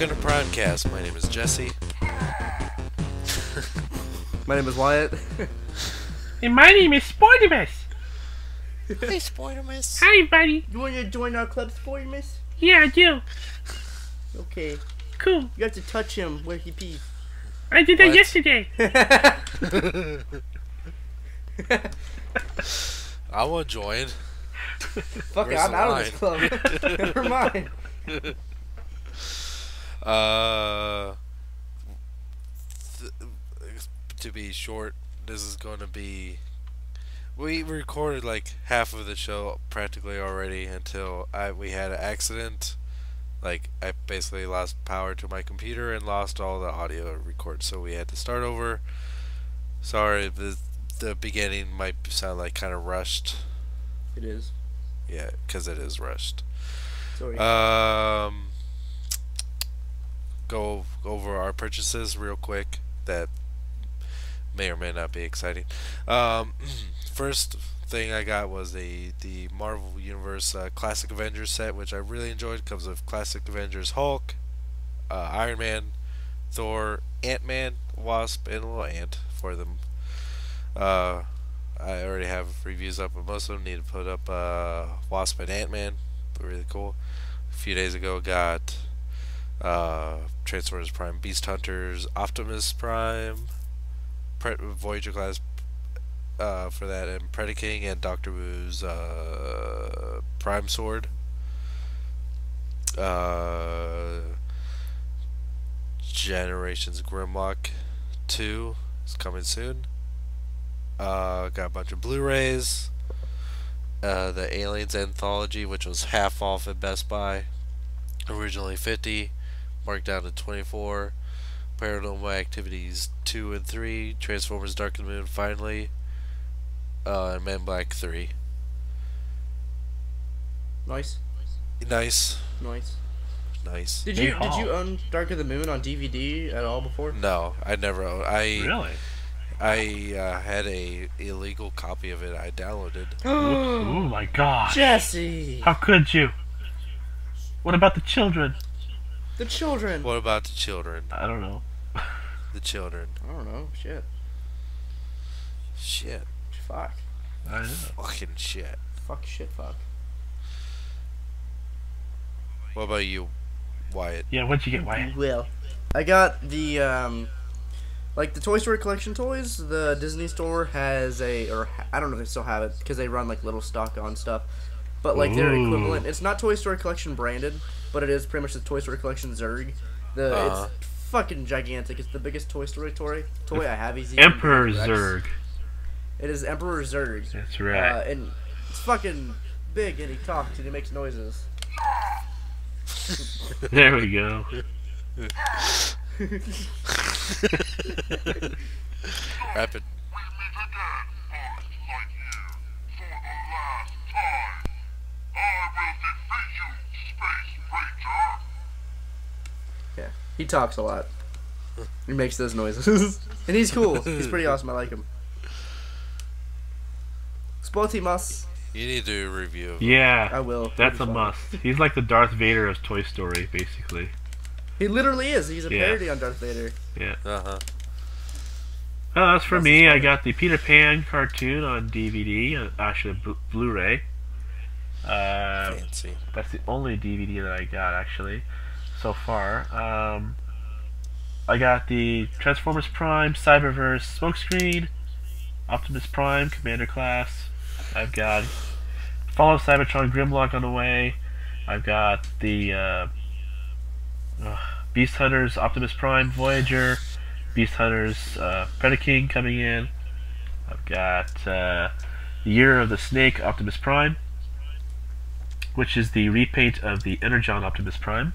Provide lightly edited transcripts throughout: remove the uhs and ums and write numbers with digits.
Welcome to Primecast. My name is Jesse. My name is Wyatt. And my name is Sportimus. Hey, Spoilermus. Hi, buddy. You want to join our club, Sportimus? Yeah, I do. Okay. Cool. You have to touch him where he pees. I did that What? yesterday. I want to join. Fuck it, Where's I'm the out line? of this club. Never mind. To be short, this is going to be... We recorded like half of the show practically already until we had an accident. Like, I basically lost power to my computer and lost all the audio record, so we had to start over. Sorry, the beginning might sound like kind of rushed. It is. Yeah, because it is rushed. Sorry. Go over our purchases real quick. That may or may not be exciting. First thing I got was the Marvel Universe Classic Avengers set, which I really enjoyed. It comes with Classic Avengers Hulk, Iron Man, Thor, Ant-Man, Wasp, and a little ant for them. I already have reviews up, but most of them need to put up Wasp and Ant-Man. They're really cool. A few days ago, got Transformers Prime Beast Hunters, Optimus Prime, Voyager class for that, and Predaking, and Doctor Wu's Prime Sword. Generations Grimlock 2 is coming soon. Got a bunch of Blu-rays. The Aliens Anthology, which was half off at Best Buy, originally $50, marked down to $24. Paranormal Activities 2 and 3, Transformers Dark of the Moon finally, and Men in Black 3. Nice. Nice. Nice. Big Did you haul. own Dark of the Moon on DVD at all before? No, I never owned. Really? I had a illegal copy of it. I downloaded. Oh my gosh. Jesse! How could you? What about the children? The children! What about the children? I don't know. The children. I don't know. Shit. Shit. Fuck. I know. Fucking shit. Fuck shit fuck. What about you, Wyatt? Yeah, what'd you get, Wyatt? Well, I got the, like the Toy Story collection toys. The Disney store has I don't know if they still have it, because they run like little stock on stuff. But like their Ooh. equivalent, it's not Toy Story collection branded, but it is pretty much the Toy Story collection Zurg. It's fucking gigantic. It's the biggest Toy Story toy I have. He's even Emperor bigger than Rex. Zurg. It is Emperor Zurg. That's right. And it's fucking big, and he talks and he makes noises. There we go. Rapid. Yeah, he talks a lot. He makes those noises. And he's cool. He's pretty awesome. I like him. Spotimus. You need to do a review of Yeah. I will. That's It'll a be fun. must. He's like the Darth Vader of Toy Story, basically. He literally is. He's a Yeah. parody on Darth Vader. Yeah. Uh-huh. Well, as for That's me, his I got the Peter Pan cartoon on DVD, actually Blu-ray. Fancy. That's the only DVD that I got, actually, so far. I got the Transformers Prime, Cyberverse, Smokescreen, Optimus Prime, Commander Class. I've got Fall of Cybertron Grimlock on the way. I've got the Beast Hunters, Optimus Prime, Voyager, Beast Hunters, Predaking coming in. I've got the Year of the Snake, Optimus Prime, which is the repaint of the Energon Optimus Prime.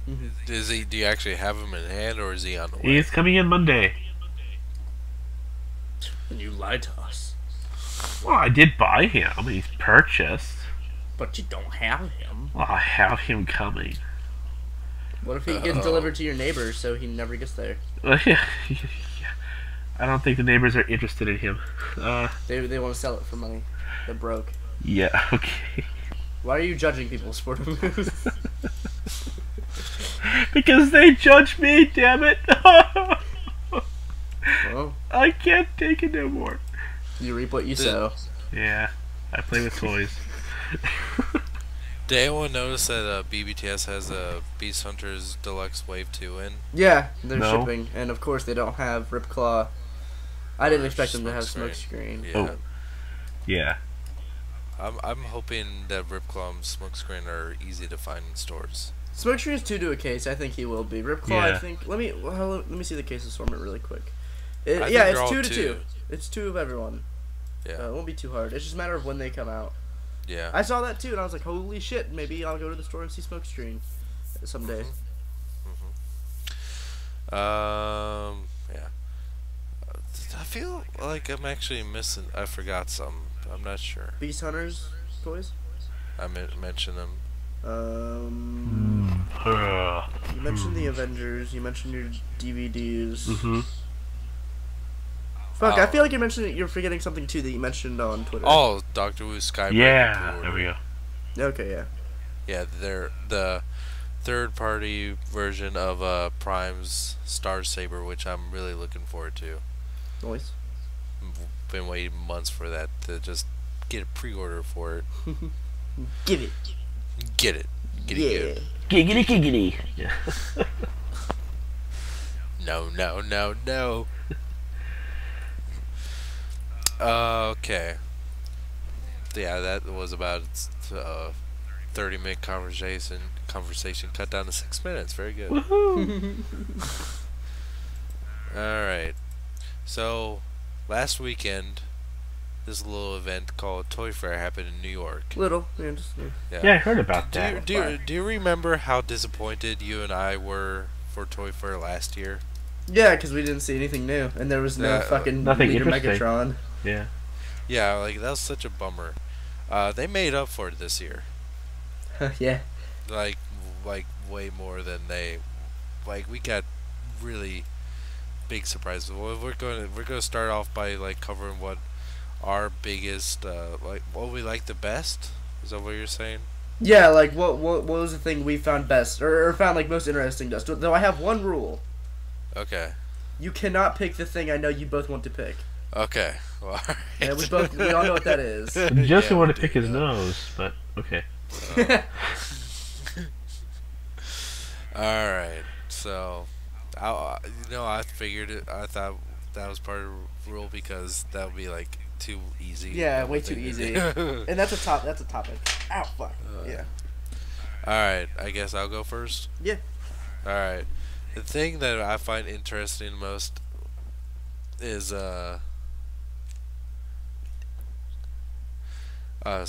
Do you actually have him in hand, or is he on the way? He's coming in Monday. And you lied to us. Well, I did buy him. He's purchased. But you don't have him. Well, I have him coming. What if he gets delivered to your neighbor so he never gets there? I don't think the neighbors are interested in him. They want to sell it for money. They're broke. Yeah, okay. Why are you judging people's sport moves? Because they judge me, damn it. Well, I can't take it no more. you reap what you sow. Yeah, I play with toys. Did anyone notice that BBTS has a Beast Hunters Deluxe Wave 2 in? Yeah, they're No. shipping, and of course they don't have Rip Claw. I didn't Or expect them to have Smokescreen. Smokescreen. Yeah. Oh. Yeah. I'm hoping that Ripclaw and Smokescreen are easy to find in stores. Smokescreen's 2 to a case. I think he will be. Rip Claw, I Yeah. think. Let me see the case assortment really quick. I think Yeah, they're it's all 2 to two. 2. It's 2 of everyone. Yeah. It won't be too hard. It's just a matter of when they come out. Yeah. I saw that too, and I was like, holy shit, maybe I'll go to the store and see Smokescreen someday. Yeah. I feel like I'm actually missing. I forgot some. I'm not sure. Beast Hunters toys? I mentioned them. You mentioned the Avengers, you mentioned your DVDs. Mm-hmm. Fuck, I Oh. feel like you're forgetting something too that you mentioned on Twitter. Oh, Doctor Who Skybreaker. Yeah, there we go. Okay, yeah. Yeah, they're the third-party version of Prime's Star Saber, which I'm really looking forward to. Noise. Been waiting months for that to just get a pre-order for it. Give it. Get it. Get Yeah. it. Giggity giggity. Yeah. No, no, no, no. Okay. Yeah, that was about 30-minute conversation cut down to 6 minutes. Very good. Woohoo! Alright. So, last weekend, this little event called Toy Fair happened in New York. Little. Yeah, just, yeah. Yeah, I heard about Do you, that. do you remember how disappointed you and I were for Toy Fair last year? Yeah, because we didn't see anything new, and there was no Yeah, fucking nothing Leader interesting. Megatron. Yeah. Yeah, like, that was such a bummer. They made up for it this year. Yeah. Like way more than they... Like, we got really big surprises. Well, we're gonna start off by, like, covering what our biggest, like, what we like the best? Is that what you're saying? Yeah, like, what was the thing we found best, or found, like, most interesting to us? Though I have one rule. Okay. You cannot pick the thing I know you both want to pick. Okay. Well, alright. And we all know what that is. Justin Yeah, wanted we to pick do his know. nose, but okay. Alright. So, I figured it. I thought that was part of the rule because that would be, like, too easy. Yeah, of a way too thing to easy. do. And that's a topic. Ow, fuck. Yeah. Alright, I guess I'll go first. Yeah. Alright. The thing that I find interesting most is that I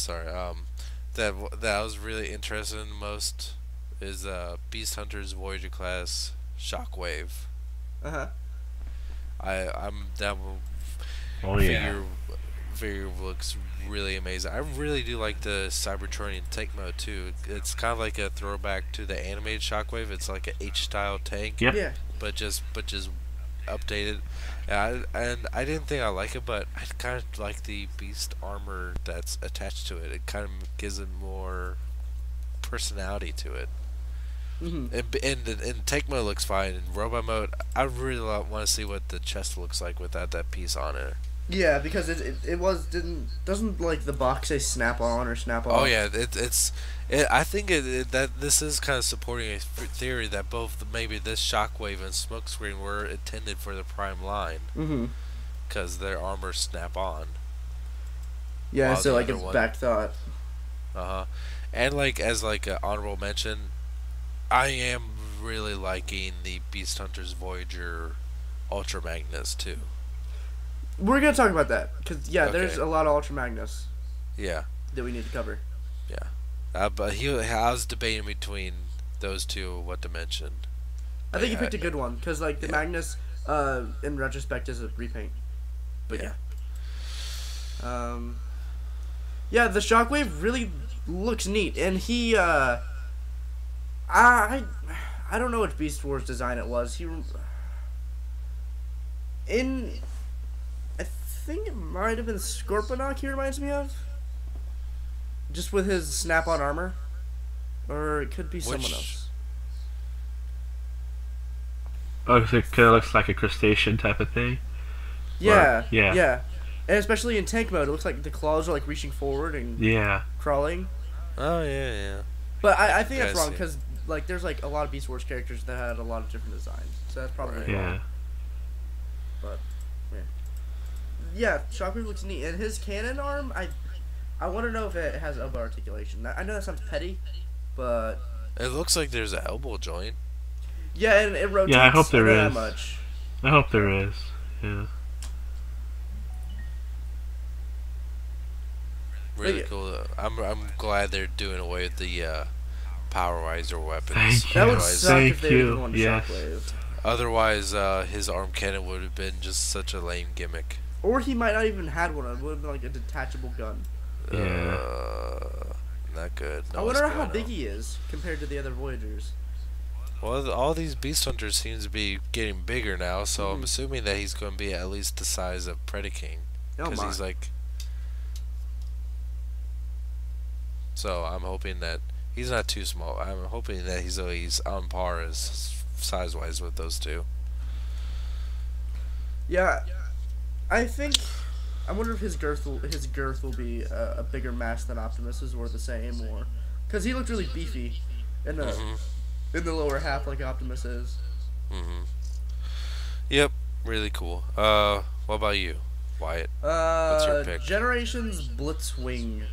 was really interested in the most is Beast Hunters Voyager class Shockwave. Uh-huh. I'm that Oh yeah. figure looks really amazing. I really do like the Cybertronian tank mode too. It's kind of like a throwback to the animated Shockwave. It's like an H-style tank, Yep. Yeah. but just updated. And I didn't think I like it, but I kind of like the beast armor that's attached to it. It kind of gives it more personality to it. Mm-hmm. And tank mode looks fine. In robot mode, I really want to see what the chest looks like without that piece on it. Yeah, because doesn't like the box say snap on or snap off? Oh yeah, I think that this is kind of supporting a theory that both maybe this Shockwave and Smokescreen were intended for the Prime line Mm-hmm. because their armor snap on. Yeah, While so the like other it's one- back thought. And like as like an honorable mention, I am really liking the Beast Hunters Voyager Ultra Magnus too. We're gonna talk about that because there's Okay. a lot of Ultra Magnus Yeah, that we need to cover. but I was debating between those two what to mention. I think you Yeah, picked a good one because like the yeah. Magnus, in retrospect, is a repaint. But Yeah. yeah, the Shockwave really looks neat, and he I don't know which Beast Wars design it was. I think it might have been Scorponok he reminds me of. Just with his snap-on armor. Or it could be someone Which- else. Oh, so it kind of looks like a crustacean type of thing. Or Yeah, yeah, yeah. And especially in tank mode, it looks like the claws are like reaching forward and yeah. crawling. Oh yeah, yeah. But I think that's Yes, wrong yeah. because like there's like a lot of Beast Wars characters that had a lot of different designs, so that's probably Right. wrong. Yeah. But yeah, Shockwave looks neat, and his cannon arm, I want to know if it has elbow articulation. I know that sounds petty, but It looks like there's an elbow joint. yeah, and it rotates. Yeah, I hope there that is. much. I hope there is. Yeah. Really But- cool. I'm glad they're doing away with the power riser weapons. Thank That would you. suck Thank if they you. didn't want to Yes. Shockwave. Otherwise, his arm cannon would have been just such a lame gimmick. Or he might not even had one. It would have been like a detachable gun. Yeah. Not good. I No, wonder what's how going big on? he is compared to the other Voyagers. Well, all these beast hunters seems to be getting bigger now, so I'm Mhm. assuming that he's going to be at least the size of Predaking. Oh Because my. he's like. So I'm hoping that he's not too small. I'm hoping that he's on par as size wise with those two. Yeah, I think. I wonder if his girth will be a bigger mass than Optimus's, or the same, or because he looked really beefy in the Mm-hmm. in the lower half like Optimus is. Mm-hmm. Yep, really cool. What about you, Wyatt? your pick? Generations Blitzwing.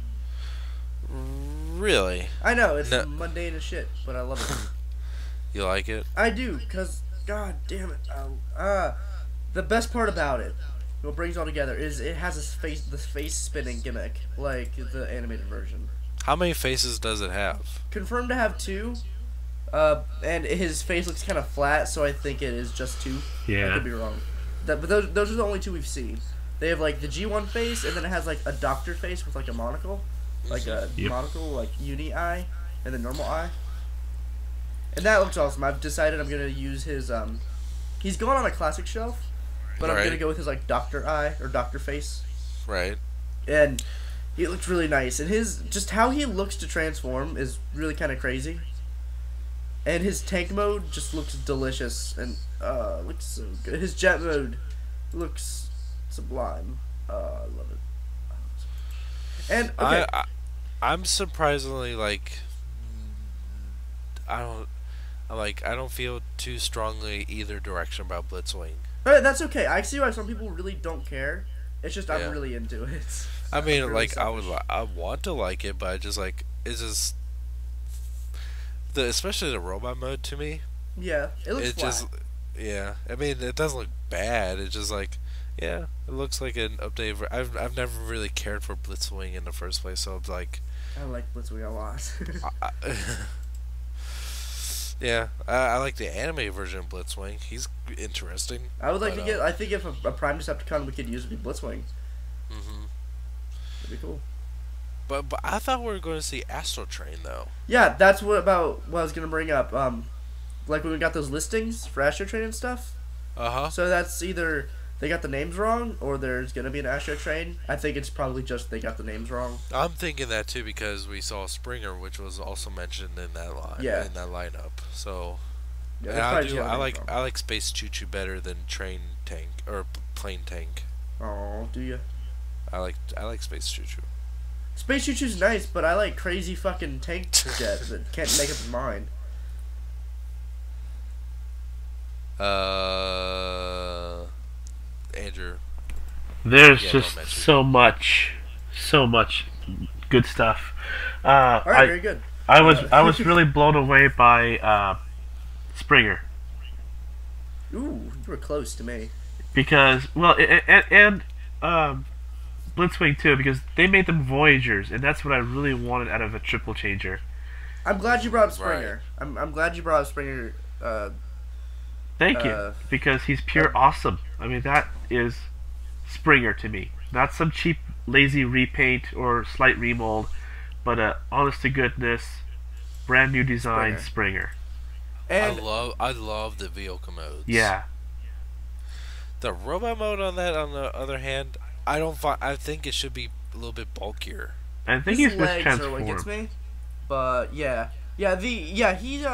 Really? I know it's No. mundane as shit, but I love it. You like it? I do, cause god damn it, the best part about it, what brings it all together, is it has this face spinning gimmick like the animated version. How many faces does it have? Confirmed to have two, and his face looks kind of flat, so I think it is just two. I Yeah. could be wrong. But those are the only two we've seen. They have like the G1 face, and then it has like a doctor face with like a monocle, like a Yep. monocle, like uni eye, and the normal eye. And that looks awesome. I've decided I'm gonna use his He's going on a classic shelf, but I'm Right. gonna go with his like doctor eye or doctor face, Right. and he looks really nice. And his just how he looks to transform is really kind of crazy. And his tank mode just looks delicious and looks so good. His jet mode looks sublime. I love it. And okay, I'm surprisingly like I don't I don't feel too strongly either direction about Blitzwing. that's okay. I see why some people really don't care. It's just Yeah. I'm really into it. I mean, Really like selfish. I want to like it, but I just like it's just especially the robot mode to me. Yeah, it looks It flat. just yeah. I mean, it doesn't look bad. It's just like yeah, it looks like an update. I've never really cared for Blitzwing in the first place, so it's like I like Blitzwing a lot. I, yeah, I like the anime version of Blitzwing. He's interesting. I would like But, to get. I think if a Prime Decepticon we could use would be Blitzwing. hmm That'd be cool. But I thought we were going to see Astro Train though. Yeah, that's what I was gonna bring up. Like when we got those listings for Astro Train and stuff. Uh huh. So that's either they got the names wrong or there's gonna be an Astro Train. I think it's probably just they got the names wrong. I'm thinking that too because we saw Springer, which was also mentioned in that line. Yeah. In that lineup. So Yeah, and they I probably do. just got the I names like wrong. I like Space Choo Choo better than Train Tank or Plane Tank. Oh, do you? I like Space Choo Choo. Space Choo Choo's nice, but I like crazy fucking tank jet that can't make up his mind. Andrew. There's Yeah, just don't mention so much good stuff. All right, very good. I was really blown away by Springer Ooh, you were close to me. because and Blitzwing too because they made them Voyagers and that's what I really wanted out of a triple changer. I'm glad you brought up Springer. I'm glad you brought up Springer. Thank you because he's pure awesome. I mean that is Springer to me, not some cheap lazy repaint or slight remold, but a honest to goodness, brand new design Springer. And I love the vehicle modes. Yeah. The robot mode on that, on the other hand, I think it should be a little bit bulkier. I think his he's legs are what mistransformed. gets me. But yeah, he's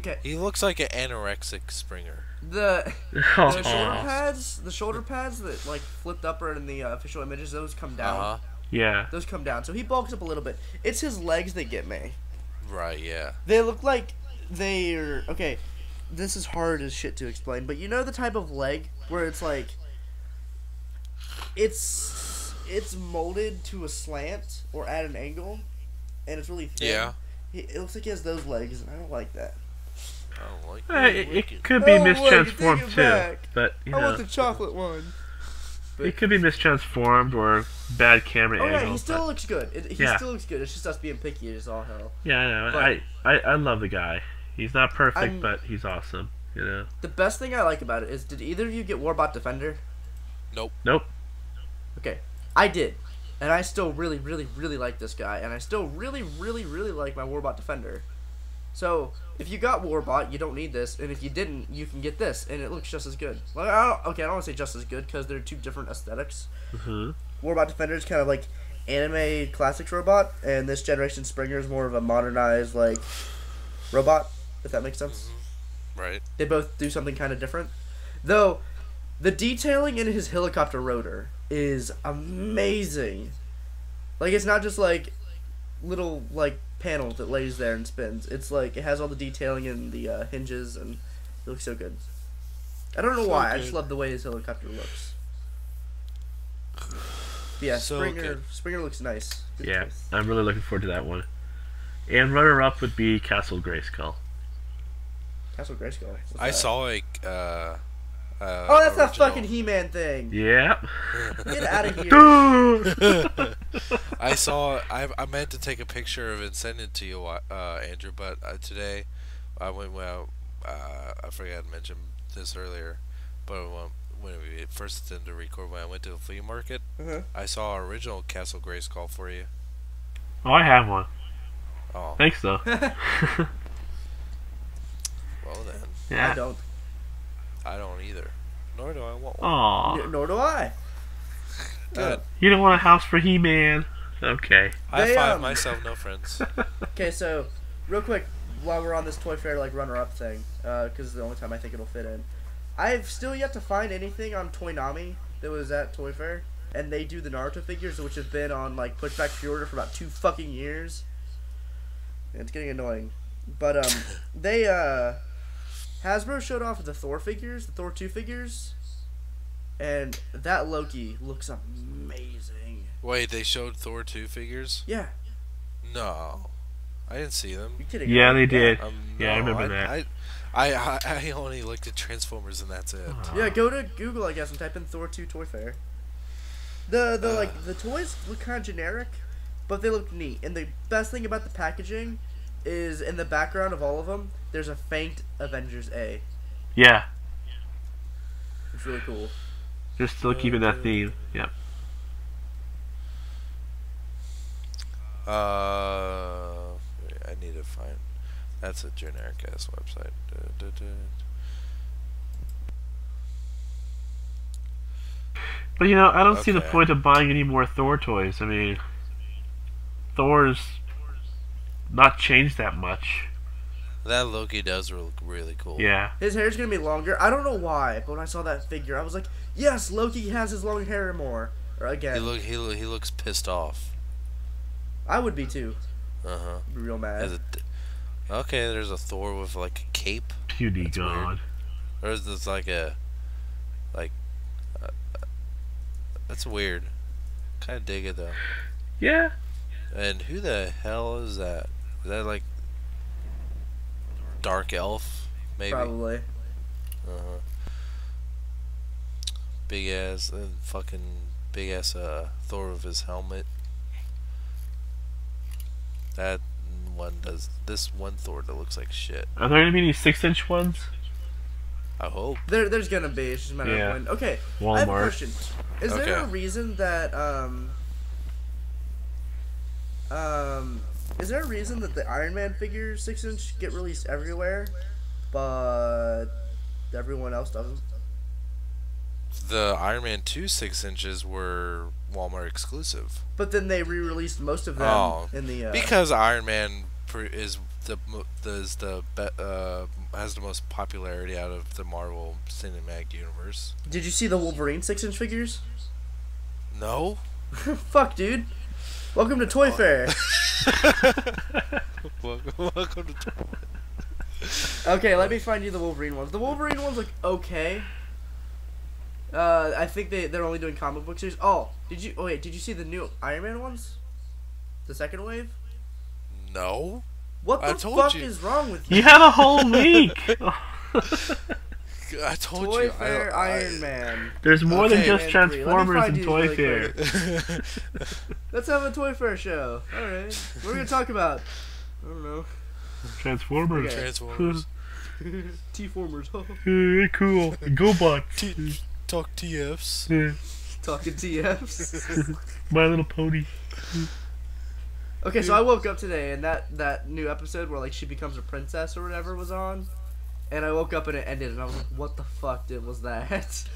Okay. He looks like an anorexic Springer. The Aw. the shoulder pads that like flipped upward in the official images, those come down. Uh huh. Yeah. Those come down. So he bulks up a little bit. It's his legs that get me. Right. Yeah. They look like they're okay. This is hard as shit to explain, but you know the type of leg where it's like it's molded to a slant or at an angle, and it's really thin. Yeah. It looks like he has those legs, and I don't like that. I don't like. It could be Oh, wait, mistransformed take it too, back. but you I know, want the chocolate one. it could be mistransformed or bad camera Oh yeah, angle. he still but- looks good. He Yeah. still looks good. It's just us being picky as all hell. yeah, I know. But- I love the guy. He's not perfect, I'm- but he's awesome. You know. The best thing I like about it is, did either of you get Warbot Defender? Nope. Nope. Okay, I did, and I still really, really, really like this guy, and I still really, really, really like my Warbot Defender. So if you got Warbot, you don't need this, and if you didn't, you can get this, and it looks just as good. Well, I don't want to say just as good because they're two different aesthetics. Mhm. Warbot Defender is kind of like anime classics robot, and this generation Springer is more of a modernized like robot. If that makes sense. Right. They both do something kind of different. Though, the detailing in his helicopter rotor is amazing. Like, it's not just, like, little, like, panel that lays there and spins. It's, like, it has all the detailing in the hinges, and it looks so good. I don't know So why, I good. just love the way his helicopter looks. But yeah, So good. Springer looks nice. Good Yeah, choice. I'm really looking forward to that one. And runner-up would be Castle Grayskull. Castle Grayskull. What's I that? saw like. Oh, that's that original- fucking He-Man thing. Yeah. Get out of here. Dude! I saw. I meant to take a picture of it and send it to you, Andrew. But today, I went. Well, I forgot to mention this earlier, but when we first did to record, when I went to the flea market, Uh-huh. I saw original Castle Grayskull for you. Oh, I have one. Oh, Thanks, though. well then, I Yeah. don't. I don't either. Nor do I want one. Aw. Nor do I. Good. You don't want a house for He-Man? Okay. High They, five um, myself, no friends. Okay, so real quick, while we're on this Toy Fair like runner-up thing, because it's the only time I think it'll fit in, I've still yet to find anything on Toynami that was at Toy Fair, and they do the Naruto figures, which have been on like pushback pre-order for about 2 fucking years. And it's getting annoying, but they Hasbro showed off the Thor figures, the Thor 2 figures, and that Loki looks amazing. Wait, they showed Thor 2 figures? Yeah, No, I didn't see them. you kidding? Yeah, right? they did. Yeah, I No, remember that. I only looked at Transformers and that's it. Yeah, go to Google, I guess, and type in Thor 2 Toy Fair. The toys look kind of generic, but they look neat. And the best thing about the packaging is in the background of all of them, there's a faint Avengers A. Yeah. It's really cool. They're still keeping that theme. Yep. I need to find. That's a generic ass website. But you know, I don't see the Okay. point of buying any more Thor toys. I mean, Thor's not changed that much. That Loki does look really cool. Yeah. His hair's gonna be longer. I don't know why, but when I saw that figure, I was like, yes, Loki has his long hair more. Or again, He looks pissed off. I would be too. Uh huh. Be real mad. Okay, there's a Thor with like a cape, Puny That's God. or is this like a like? That's weird. Kind of dig it though. Yeah. And who the hell is that? Is that like Dark Elf? Maybe. Probably. Uh-huh. Big ass, fucking big ass Thor with his helmet. That one does. This one Thor that looks like shit. Are there gonna be any 6-inch ones? I hope. There's gonna be. It's just a matter Yeah. of when. Okay. I have a Walmart. question. Is there a Okay. reason that is there a reason that the Iron Man figures 6-inch get released everywhere, but everyone else doesn't? The Iron Man 2 6 inches were Walmart exclusive. But then they re-released most of them Oh, in the because Iron Man has the most popularity out of the Marvel Cinematic Universe. Did you see the Wolverine 6-inch figures? No. Fuck, dude. Welcome to Toy Fair. welcome to. Okay, let me find you the Wolverine ones. The Wolverine ones look okay. I think they're only doing comic book series. Did you see the new Iron Man ones? The second wave? No. What I the told fuck you. is wrong with you? You had a whole week. I told Toy you. Fair Iron Man. There's more than Okay, just man, Transformers find and you Toy really Fair. quick. Let's have a Toy Fair show. Alright. What are we gonna talk about? I don't know. Transformers. Okay. Transformers. T-formers. Cool. GoBots. Talk TFs. Yeah. Talking TFs. My Little Pony. Okay, so I woke up today and that new episode where like she becomes a princess or whatever was on, and I woke up and it ended and I was like, what the fuck was that?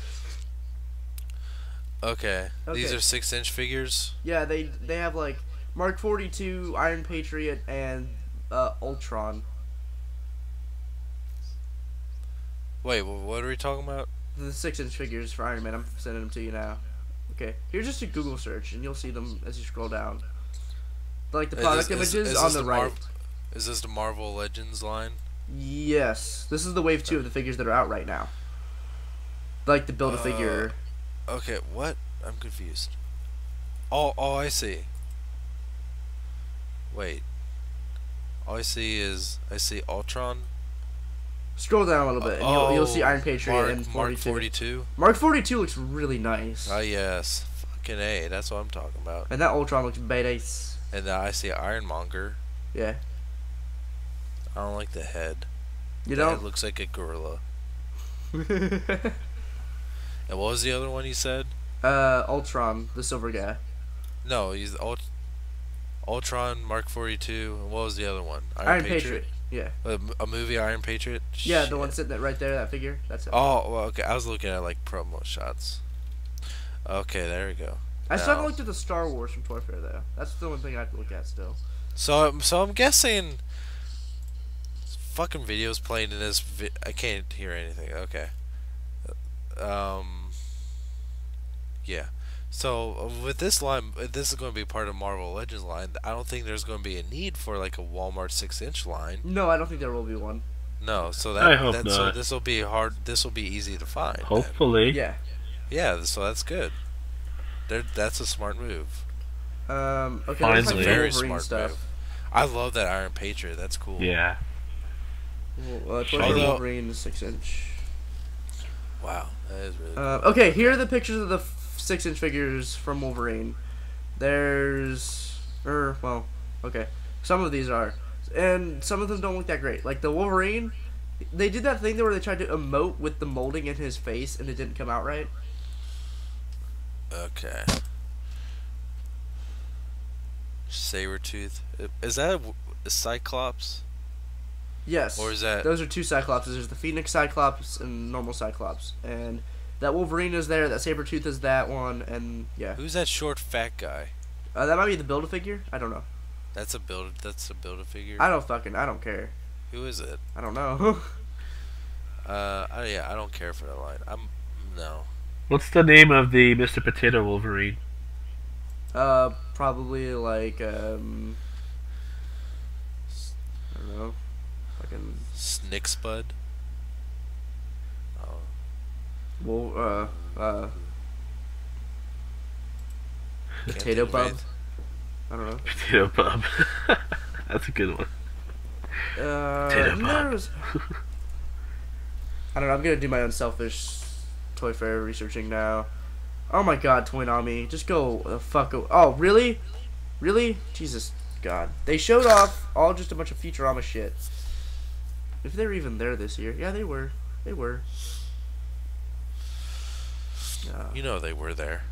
Okay. These Okay. are 6-inch figures. Yeah, they have like Mark 42, Iron Patriot, and Ultron. Wait, what are we talking about? The 6-inch figures for Iron Man. I'm sending them to you now. Okay, here's just a Google search and you'll see them as you scroll down. Like the product images on the right. Is this the Marvel Legends line? Yes, this is the wave 2 of the figures that are out right now. Like the Build-A-Figure. Okay, what? I'm confused. Oh, I see. Wait. All I see Ultron. Scroll down a little bit, and you'll see Iron Patriot and 42. Mark 42. Mark 42 looks really nice. Ah, yes. Fucking A. That's what I'm talking about. And that Ultron looks badass. And now I see Ironmonger. Yeah. I don't like the head. You The know? head looks like a gorilla. And what was the other one you said? Ultron, the silver guy. No, he's Ultron, Mark 42, and what was the other one? Iron Patriot. Yeah. A movie, Iron Patriot? Yeah, the Shit. one sitting right there, that figure. That's it. Oh, well, okay. I was looking at like promo shots. Okay, there we go. I still Now- haven't looked at the Star Wars from Toy Fair though. That's the one thing I have to look at still. So I'm guessing. Fucking videos playing in this. I can't hear anything. Okay. Yeah. So with this line, this is going to be part of Marvel Legends line. I don't think there's going to be a need for like a Walmart 6-inch line. No, I don't think there will be one. No. So I hope so not. this will be hard. This will be easy to find. then. Hopefully. Yeah. Yeah. So that's good. That's a smart move. Okay, let's Finally. talk Very Wolverine smart stuff. move. I love that Iron Patriot. That's cool. Yeah. Toy Fair Although- Wolverine 6-inch. Wow. That is really. Okay, here are the pictures of the 6-inch figures from Wolverine. There's, okay, some of these are, and some of them don't look that great. Like the Wolverine, they did that thing where they tried to emote with the molding in his face, and it didn't come out right. Okay. Sabretooth. Is that a Cyclops? Yes. Or is that- Those are two Cyclopses. There's the Phoenix Cyclops and normal Cyclops, and that Wolverine is there. That Sabretooth is that one, and yeah. Who's that short fat guy? That might be the Build-A-Figure. I don't know. That's a Build-A-Figure. I don't care. Who is it? I don't know. I don't care for that line. No. What's the name of the Mr. Potato Wolverine? Probably like I don't know, fucking Snickspud. Oh. Can't Potato think of Bub. anything. I don't know. Potato Bub. That's a good one. Potato Bub. There's, I don't know. I'm gonna do my own selfish Toy Fair researching now. Oh my God, Toynami, just go the fuck. Oh really, really? Jesus God, they showed off all just a bunch of Futurama shit. If they were even there this year, yeah, they were. They were. You know they were there.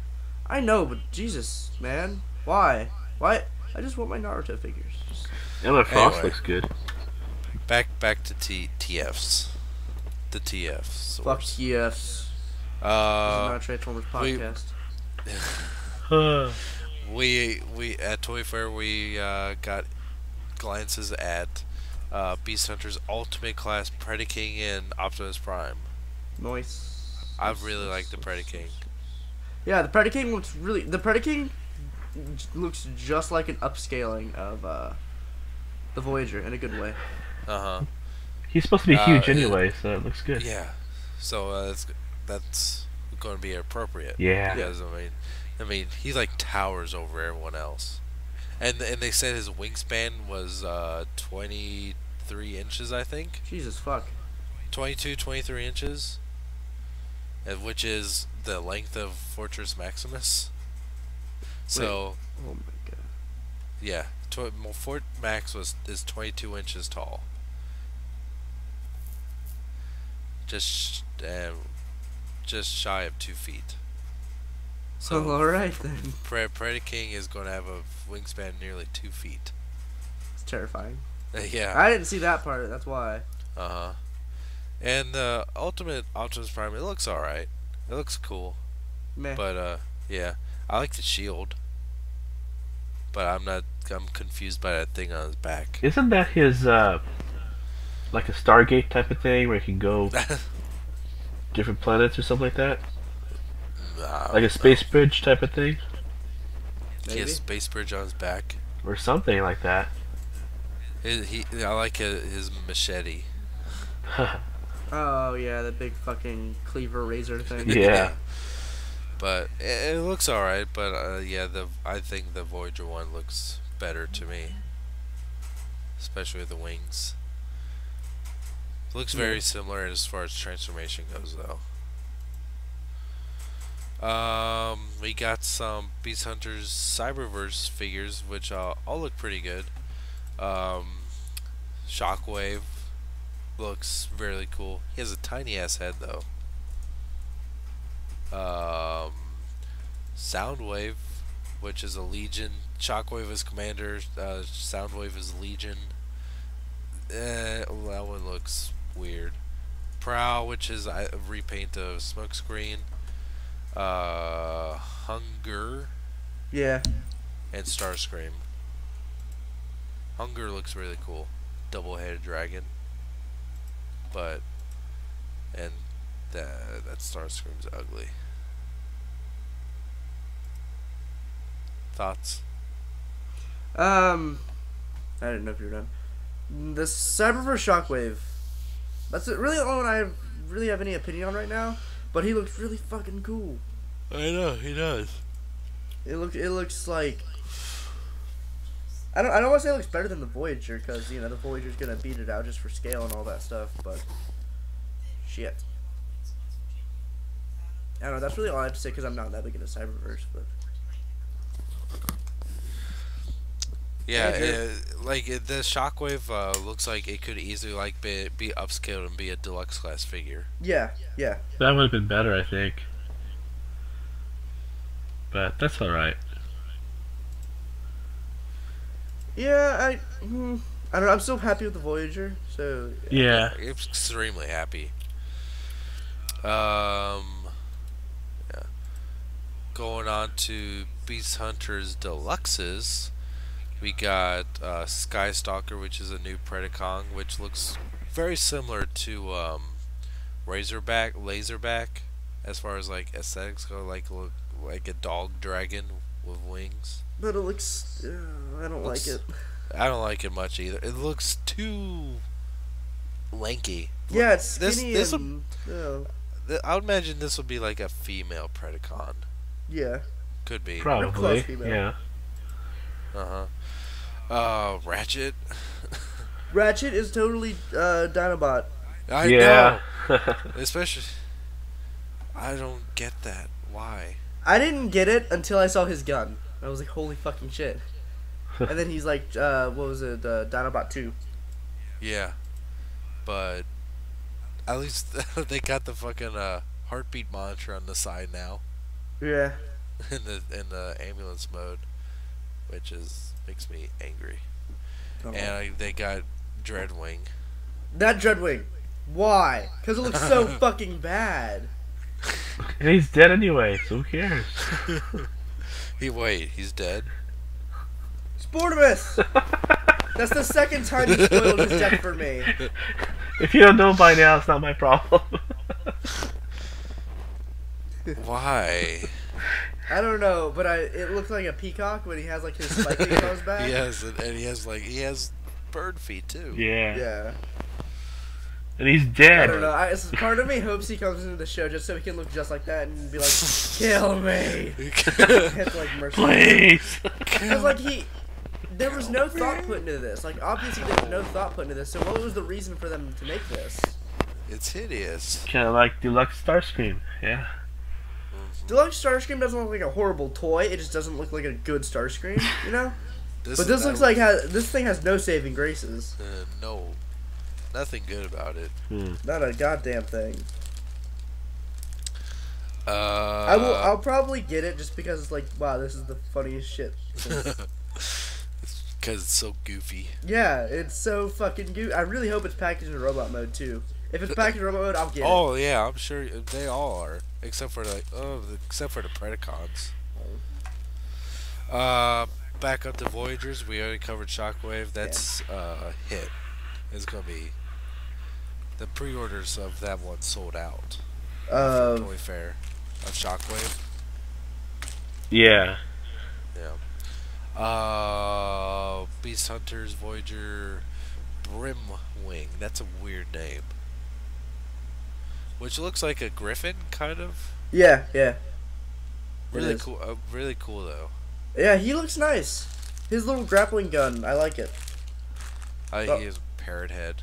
I know, but Jesus, man, why? Why? I just want my Naruto figures. Just... Emma Frost Anyway. looks good. Back to TFs. The TFs. Fuck source. TFs. This is not a Transformers we- podcast. We at Toy Fair we got glances at Beast Hunter's Ultimate Class Predaking in Optimus Prime. Nice. I really like the Predaking. Yeah, the Predaking looks really. The Predaking looks just like an upscaling of the Voyager in a good way. Uh huh. He's supposed to be huge anyway, so it looks good. Yeah. So that's going to be appropriate. Yeah. Because I mean, he like towers over everyone else, and they said his wingspan was 23 inches, I think. Jesus fuck. 22, 23 inches, and which is the length of Fortress Maximus. So Wait. Oh my god. yeah, Fort Max is 22 inches tall. Just shy of 2 feet. So all right then. Predaking is going to have a wingspan nearly 2 feet. It's terrifying. Yeah. I didn't see that part. That's why. Uh huh. And the Ultimate Optimus Prime, it looks alright. It looks cool. Meh. But yeah, I like the shield. But I'm confused by that thing on his back. Isn't that his like a Stargate type of thing where he can go different planets or something like that? Like a space bridge type of thing? He has a space bridge on his back. Or something like that. I like his machete. Oh yeah, the big fucking cleaver razor thing. Yeah. But it looks alright. But yeah, I think the Voyager one looks better to me, especially with the wings. Looks very similar as far as transformation goes, though. We got some Beast Hunters Cyberverse figures, which all look pretty good. Shockwave looks really cool. He has a tiny ass head though. Soundwave, which is a Legion. Shockwave is Commander. Soundwave is Legion. Well, that one looks weird. Prowl, which is a repaint of Smokescreen. Hunger. Yeah. And Starscream. Hunger looks really cool. Double-headed dragon. And that Starscream's ugly. Thoughts? I didn't know if you were done. The Cyberverse Shockwave. That's really the only one I really have any opinion on right now. But he looks really fucking cool. I know he does. It looks like. I don't want to say it looks better than the Voyager because the Voyager's gonna beat it out just for scale and all that stuff. But shit. I don't know. That's really all I have to say because I'm not that big into Cyberverse, but. Yeah, the Shockwave looks like it could easily be upscaled and be a deluxe class figure. Yeah. That would have been better, I think. But that's alright. Yeah, I don't know. I'm still happy with the Voyager, so. Yeah. I'm extremely happy. Yeah. Going on to Beast Hunters Deluxes. We got Skystalker, which is a new Predacon, which looks very similar to Laserback, as far as like aesthetics go, like a dog dragon with wings. But it looks. I don't like it. I don't like it much either. It looks too lanky. Yeah, it's skinny I would imagine this would be like a female Predacon. Yeah. Could be. Probably. Yeah. Ratchet. Ratchet is totally Dinobot. I know. Especially, I don't get that. Why? I didn't get it until I saw his gun. I was like, holy fucking shit. And then he's like, what was it? Dinobot 2. Yeah. But at least they got the fucking heartbeat monitor on the side now. Yeah. in the ambulance mode, which makes me angry. And they got Dreadwing. That Dreadwing. Why? Because it looks so fucking bad. And he's dead anyway, so who cares? He's dead? Sportimus! That's the second time you spoiled his deck for me. If you don't know by now, it's not my problem. Why? I don't know, but it looks like a peacock when he has like his spike wings on his back. He has, and he has bird feet too. Yeah. Yeah. And he's I dead. don't know. Part of me hopes he comes into the show just so he can look just like that and be like, "Kill me." It's like mercy. Please. Because like there was no thought put into this. Like obviously there was no thought put into this. So what was the reason for them to make this? It's hideous. Kind of like Deluxe Starscream. Yeah. Deluxe Starscream doesn't look like a horrible toy. It just doesn't look like a good Starscream, you know. But this looks like this thing has no saving graces. No, nothing good about it. Not a goddamn thing. I'll probably get it just because it's like, wow, this is the funniest shit. Because it's so goofy. Yeah, it's so fucking goofy. I really hope it's packaged in robot mode too. If it's packaged in robot mode, I'll get it. Oh yeah, I'm sure they all are, except for the Predacons. Back up to Voyagers. We already covered Shockwave. That's a hit. It's gonna be. The pre-orders of that one sold out. Toy Fair of Shockwave. Yeah. Yeah. Beast Hunters, Voyager, Brimwing. That's a weird name. Which looks like a griffin, kind of. Yeah. Really cool. Really cool though. Yeah, he looks nice. His little grappling gun, I like it. He has a parrot head.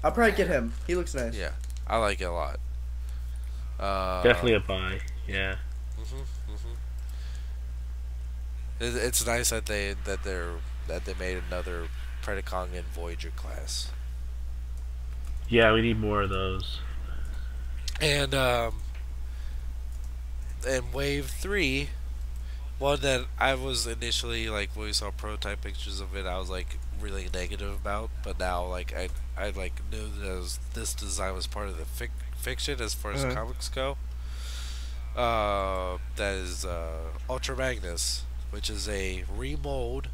I'll probably get him. He looks nice. Yeah, I like it a lot. Definitely a buy. Yeah. It's nice that they made another Predacon and Voyager class. Yeah, we need more of those. And Wave 3, one that I was initially, like, when we saw prototype pictures of it, I was like really negative about, but now like I like knew that this design was part of the fiction as far as comics go. That is Ultra Magnus, which is a remold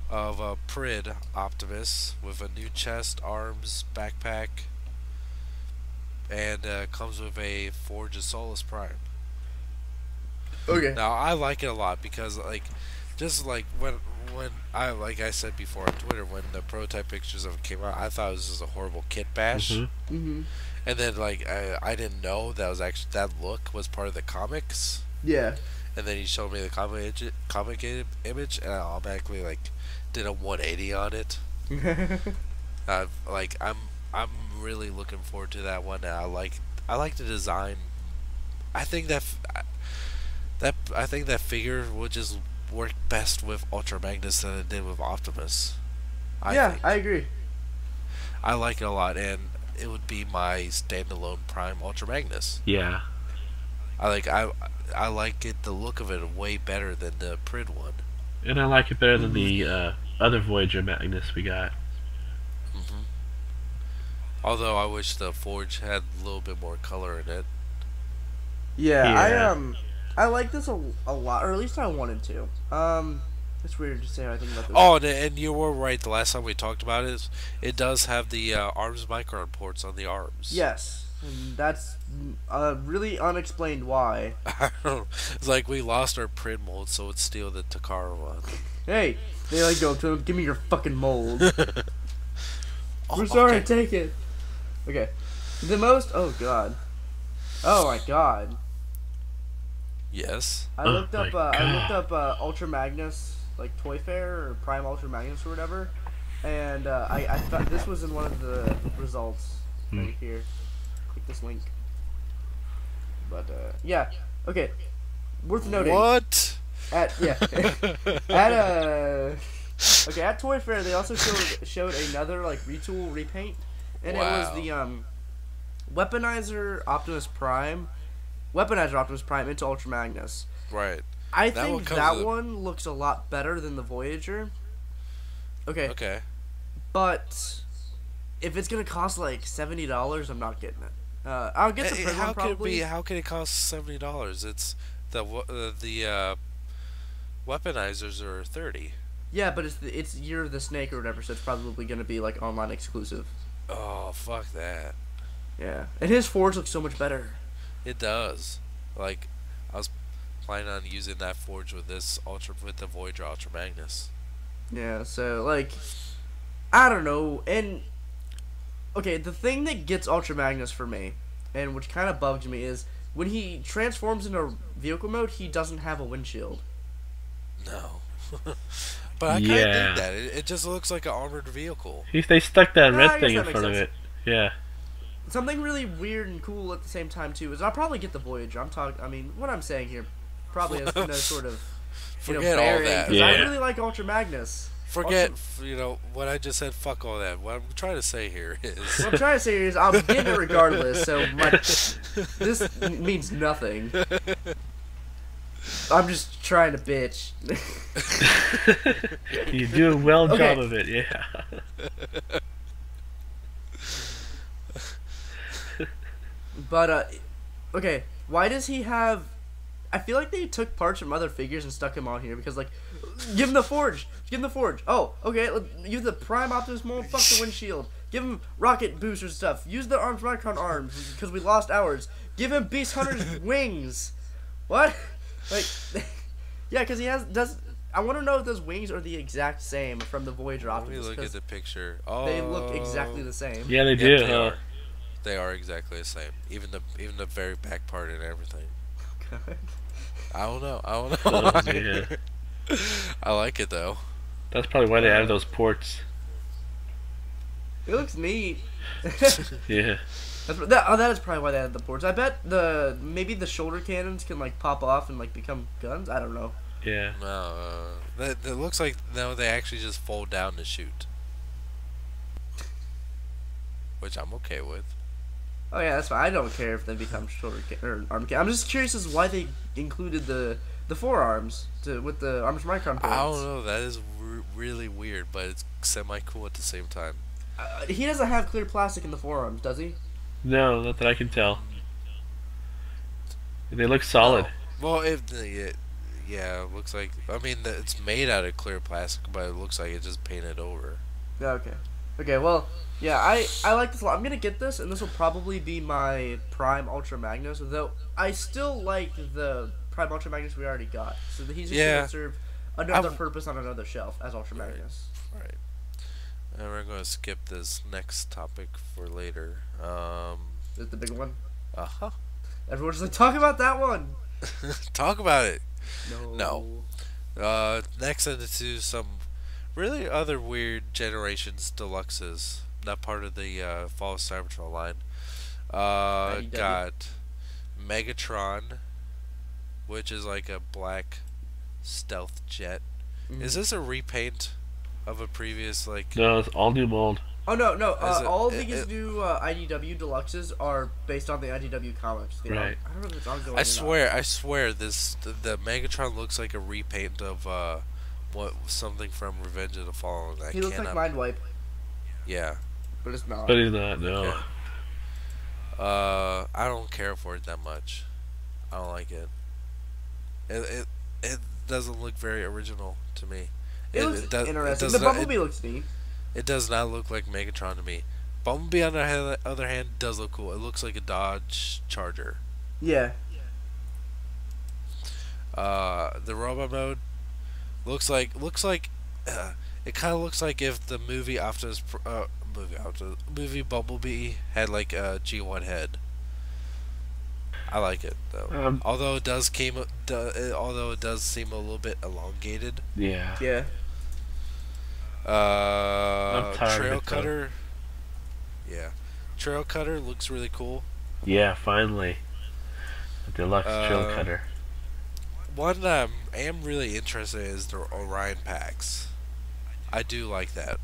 of a Prid Optimus with a new chest, arms, backpack, and comes with a Forge of Solus Prime. Okay. Now I like it a lot because like, just like when like I said before on Twitter, when the prototype pictures of it came out, I thought it was just a horrible kit bash. Mm-hmm. And then like I didn't know that was actually that look was part of the comics. Yeah. And then he showed me the comic image, and I automatically like did a 180 on it. Like I'm really looking forward to that one. And I like the design. I think that figure would just work best with Ultra Magnus than it did with Optimus. I agree. I like it a lot, and it would be my standalone Prime Ultra Magnus. Yeah. I like it. The look of it way better than the Prid one. And I like it better than the other Voyager Magnus we got. Although I wish the Forge had a little bit more color in it. Yeah. I like this a lot, or at least I wanted to. It's weird to say how I think about this. Oh, and you were right. The last time we talked about it does have the arms micron ports on the arms. Yes, and that's really unexplained why. I don't know. It's like we lost our Prid mold, so let's steal the Takara one. Hey, they like go to him. Give me your fucking mold. Oh, We're sorry, okay. take it. Okay, the most. Oh god. Oh my god. Yes. I looked up Ultra Magnus, like Toy Fair or Prime Ultra Magnus or whatever, and I thought this was in one of the results right here. Click this link. But yeah, okay. Worth noting. What? At Toy Fair they also showed another like retool repaint, and Wow. it was the Weaponizer Optimus Prime into Ultra Magnus. Right. I That think one comes that with- one looks a lot better than the Voyager. Okay. Okay. But if it's gonna cost like $70, I'm not getting it. I'll get the Prid one probably. How can it cost $70? It's the weaponizers are $30. Yeah, but it's Year of the Snake or whatever, so it's probably gonna be like online exclusive. Oh, fuck that. Yeah, and his Forge looks so much better. It does. Like, I was planning on using that forge with the Voyager Ultra Magnus. Yeah, so like, I don't know. And okay, the thing that gets Ultra Magnus for me, and which kind of bugs me, is when he transforms into vehicle mode, he doesn't have a windshield. No. But I kind of Yeah. dig that. It just looks like an armored vehicle. They stuck that I red guess thing that in makes front of sense. it. Yeah. Something really weird and cool at the same time too is I'll probably get the Voyager. I mean, what I'm saying here probably has no sort of Forget all bearing that. because I Yeah. really like Ultra Magnus. Forget, what I just said. Fuck all that. What I'm trying to say here is. What I'm trying to say is I'm getting it regardless. So this means nothing. I'm just trying to bitch. You do a well Okay. job of it, yeah. But okay, why does he have? I feel like they took parts from other figures and stuck him on here because like, give him the forge, give him the forge. Oh, okay, use the Prime Optimus mold. Fuck the windshield. Give him rocket booster stuff. Use the arms, Micron arms because we lost ours. Give him Beast Hunter's wings. What? Like, yeah, because he does. I want to know if those wings are the exact same from the Voyager Let me Optimus. look 'Cause at the picture. Oh, they look exactly the same. Yeah, they Yep, do, they huh? are. They are exactly the same. Even the very back part and everything. I don't know. Oh, yeah. I like it though. That's probably why they added those ports. It looks neat. Yeah. That is probably why they added the ports. I bet maybe the shoulder cannons can like pop off and like become guns. I don't know. Yeah. No, that looks like they actually just fold down to shoot, which I'm okay with. Oh yeah, that's fine. I don't care if they become shoulder or arm cannon. I'm just curious as to why they included the forearms with the arms micron ports. I don't know. That is really weird, but it's semi cool at the same time. He doesn't have clear plastic in the forearms, does he? No, not that I can tell. They look solid. Well, yeah, it looks like. I mean, it's made out of clear plastic, but it looks like it's just painted over. Okay. Okay. Well, yeah, I like this a lot. I'm gonna get this, and this will probably be my Prime Ultra Magnus. Though I still like the Prime Ultra Magnus we already got, so he's just gonna serve another purpose on another shelf as Ultra Magnus. Right. And we're going to skip this next topic for later. Is it the big one? Uh-huh. Everyone's like, talk about that one. Talk about it. No. Next into some really other weird Generations Deluxes. Not part of the Fall of Cybertron line. IDW. Got Megatron, which is like a black stealth jet. Is this a repaint of a previous like? No, it's all new mold. Oh no. All it- these new IDW deluxes are based on the IDW comics. Right. I don't know if it's ongoing. I swear, the Megatron looks like a repaint of something from Revenge of the Fallen. He looks like Mindwipe, Yeah. but it's not. But he's not, no. Okay. I don't care for it that much. I don't like it. It doesn't look very original to me. It looks interesting. does The not- Bumblebee looks neat. It does not look like Megatron to me. Bumblebee, on the other hand, does look cool. It looks like a Dodge Charger. Yeah. The robot mode looks like it kind of looks like if the movie movie Bumblebee had like a G1 head. I like it though. Although it does seem a little bit elongated. Yeah. Yeah. I'm tired of Trail it, though. Cutter. Yeah. Trail Cutter looks really cool. Yeah, finally. A deluxe trail Uh, cutter. One that I am really interested in is the Orion packs. I do like that.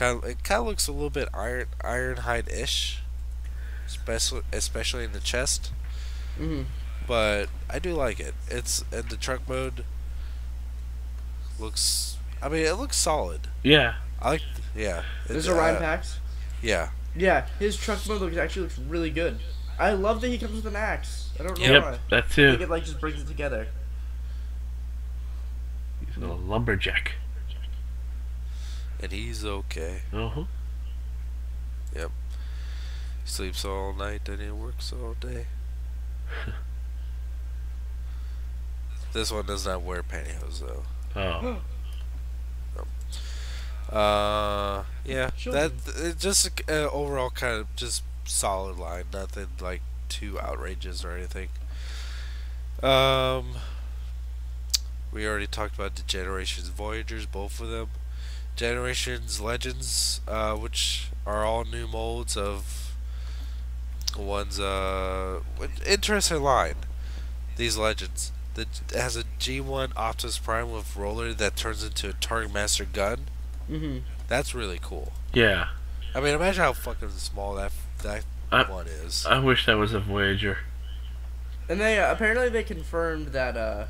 It kind of looks a little bit Ironhide-ish, especially in the chest. Mhm. But I do like it. It's in the truck mode. It looks solid. Yeah. Yeah. There's Orion packs. Yeah. Yeah, his truck mode actually looks really good. I love that he comes with an axe. I don't know Yep, why. that I think too. it like just brings it together. He's a little lumberjack. And he's okay. Uh-huh. Yep. He sleeps all night and he works all day. This one does not wear pantyhose though. Oh. Yeah, that Children. it just overall kind of just solid line, nothing like too outrageous or anything. Um, we already talked about the Generations Voyagers, both of them. Generations Legends, which are all new molds of one's interesting line. These Legends. It has a G1 Optimus Prime with roller that turns into a Target Master gun. Mm-hmm. That's really cool. Yeah. I mean, imagine how fucking small that I, one is. I wish that was a Voyager. And they apparently they confirmed that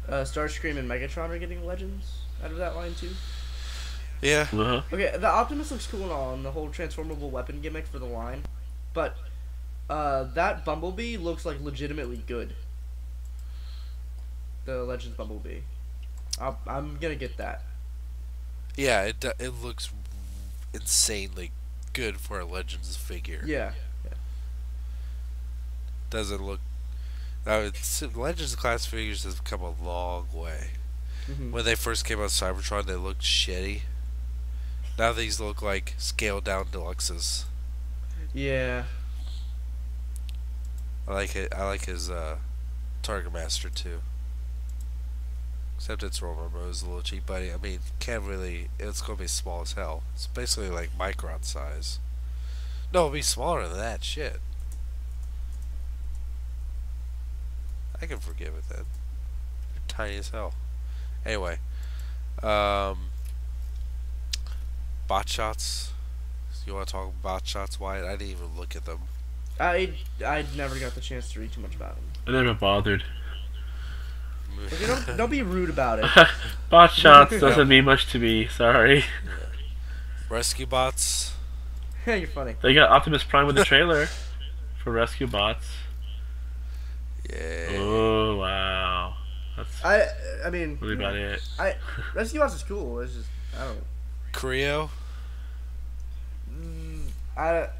Starscream and Megatron are getting legends out of that line too. Yeah. Uh-huh. Okay, the Optimus looks cool and all, and the whole transformable weapon gimmick for the line, but that Bumblebee looks like legitimately good. The Legends Bumblebee. I'm gonna get that. Yeah, it looks insanely good for a Legends figure. Yeah. Doesn't look. Legends class figures have come a long way. Mm-hmm. When they first came out, Cybertron, they looked shitty. Now these look like scaled down deluxes. Yeah. I like it. I like his Target Master too. Except its roll number is a little cheap, but I mean, can't really. It's gonna be small as hell. It's basically like micron size. No, it'll be smaller than that. Shit. I can forgive it then. They're tiny as hell. Anyway, bot shots. You want to talk bot shots, Wyatt? I didn't even look at them. I never got the chance to read too much about him. I never bothered. Okay, don't be rude about it. Bot shots doesn't mean much to me, sorry. Rescue bots. Yeah, you're funny. They got Optimus Prime with the trailer for Rescue Bots. Yeah. Oh, wow. That's I mean, really about it. Rescue Bots is cool. It's just I don't. Creo.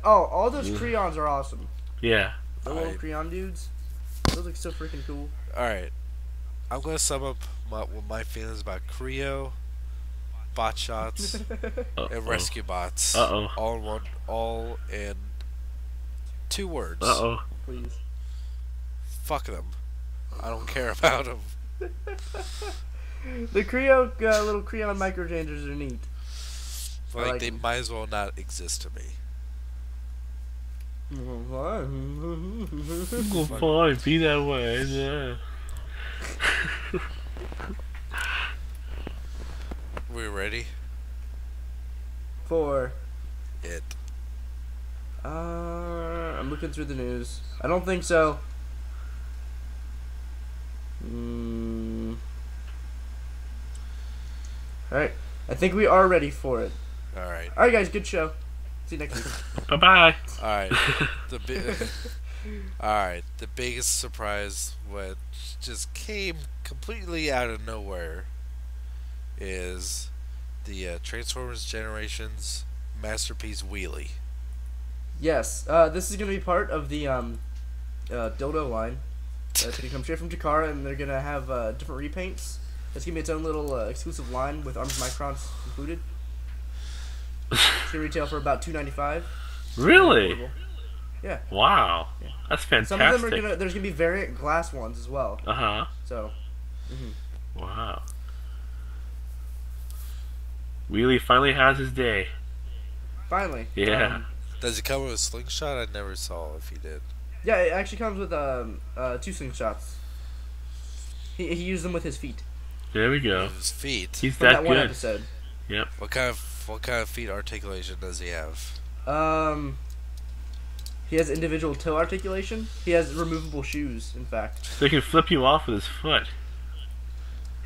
All those Creons are awesome. Yeah. The little Alright. Creon dudes. Those look so freaking cool. Alright. I'm going to sum up my feelings about Creo, bot shots, Uh-oh. and rescue bots. Uh-oh. All in 2 words. Uh-oh. Please. Fuck them. I don't care about them. The Creo little Creon microchangers are neat. Like, like they them. might as well not exist to me. Go fine, be that way. Yeah. We ready? For It. I'm looking through the news. I don't think so. Alright. I think we are ready for it. Alright. Alright, guys, good show. See you next week. Bye-bye. Alright. Alright. The biggest surprise, what just came completely out of nowhere, is the Transformers Generations Masterpiece Wheelie. Yes, this is going to be part of the dildo line. It's going to come straight from Takara, and they're going to have different repaints. It's going to be its own little exclusive line with arms microns included. It's going to retail for about $2.95. Really? Yeah. Wow. Yeah. That's fantastic. Some of them are there's going to be variant glass ones as well. Uh-huh. So, Wow. Wheelie finally has his day. finally. Yeah. Does it come with a slingshot? I never saw if he did. Yeah, it actually comes with 2 slingshots. He used them with his feet. There we go. His feet. He's From that that one good. episode. Yep. What kind of feet articulation does he have? He has individual toe articulation. He has removable shoes, in fact. So he can flip you off with his foot.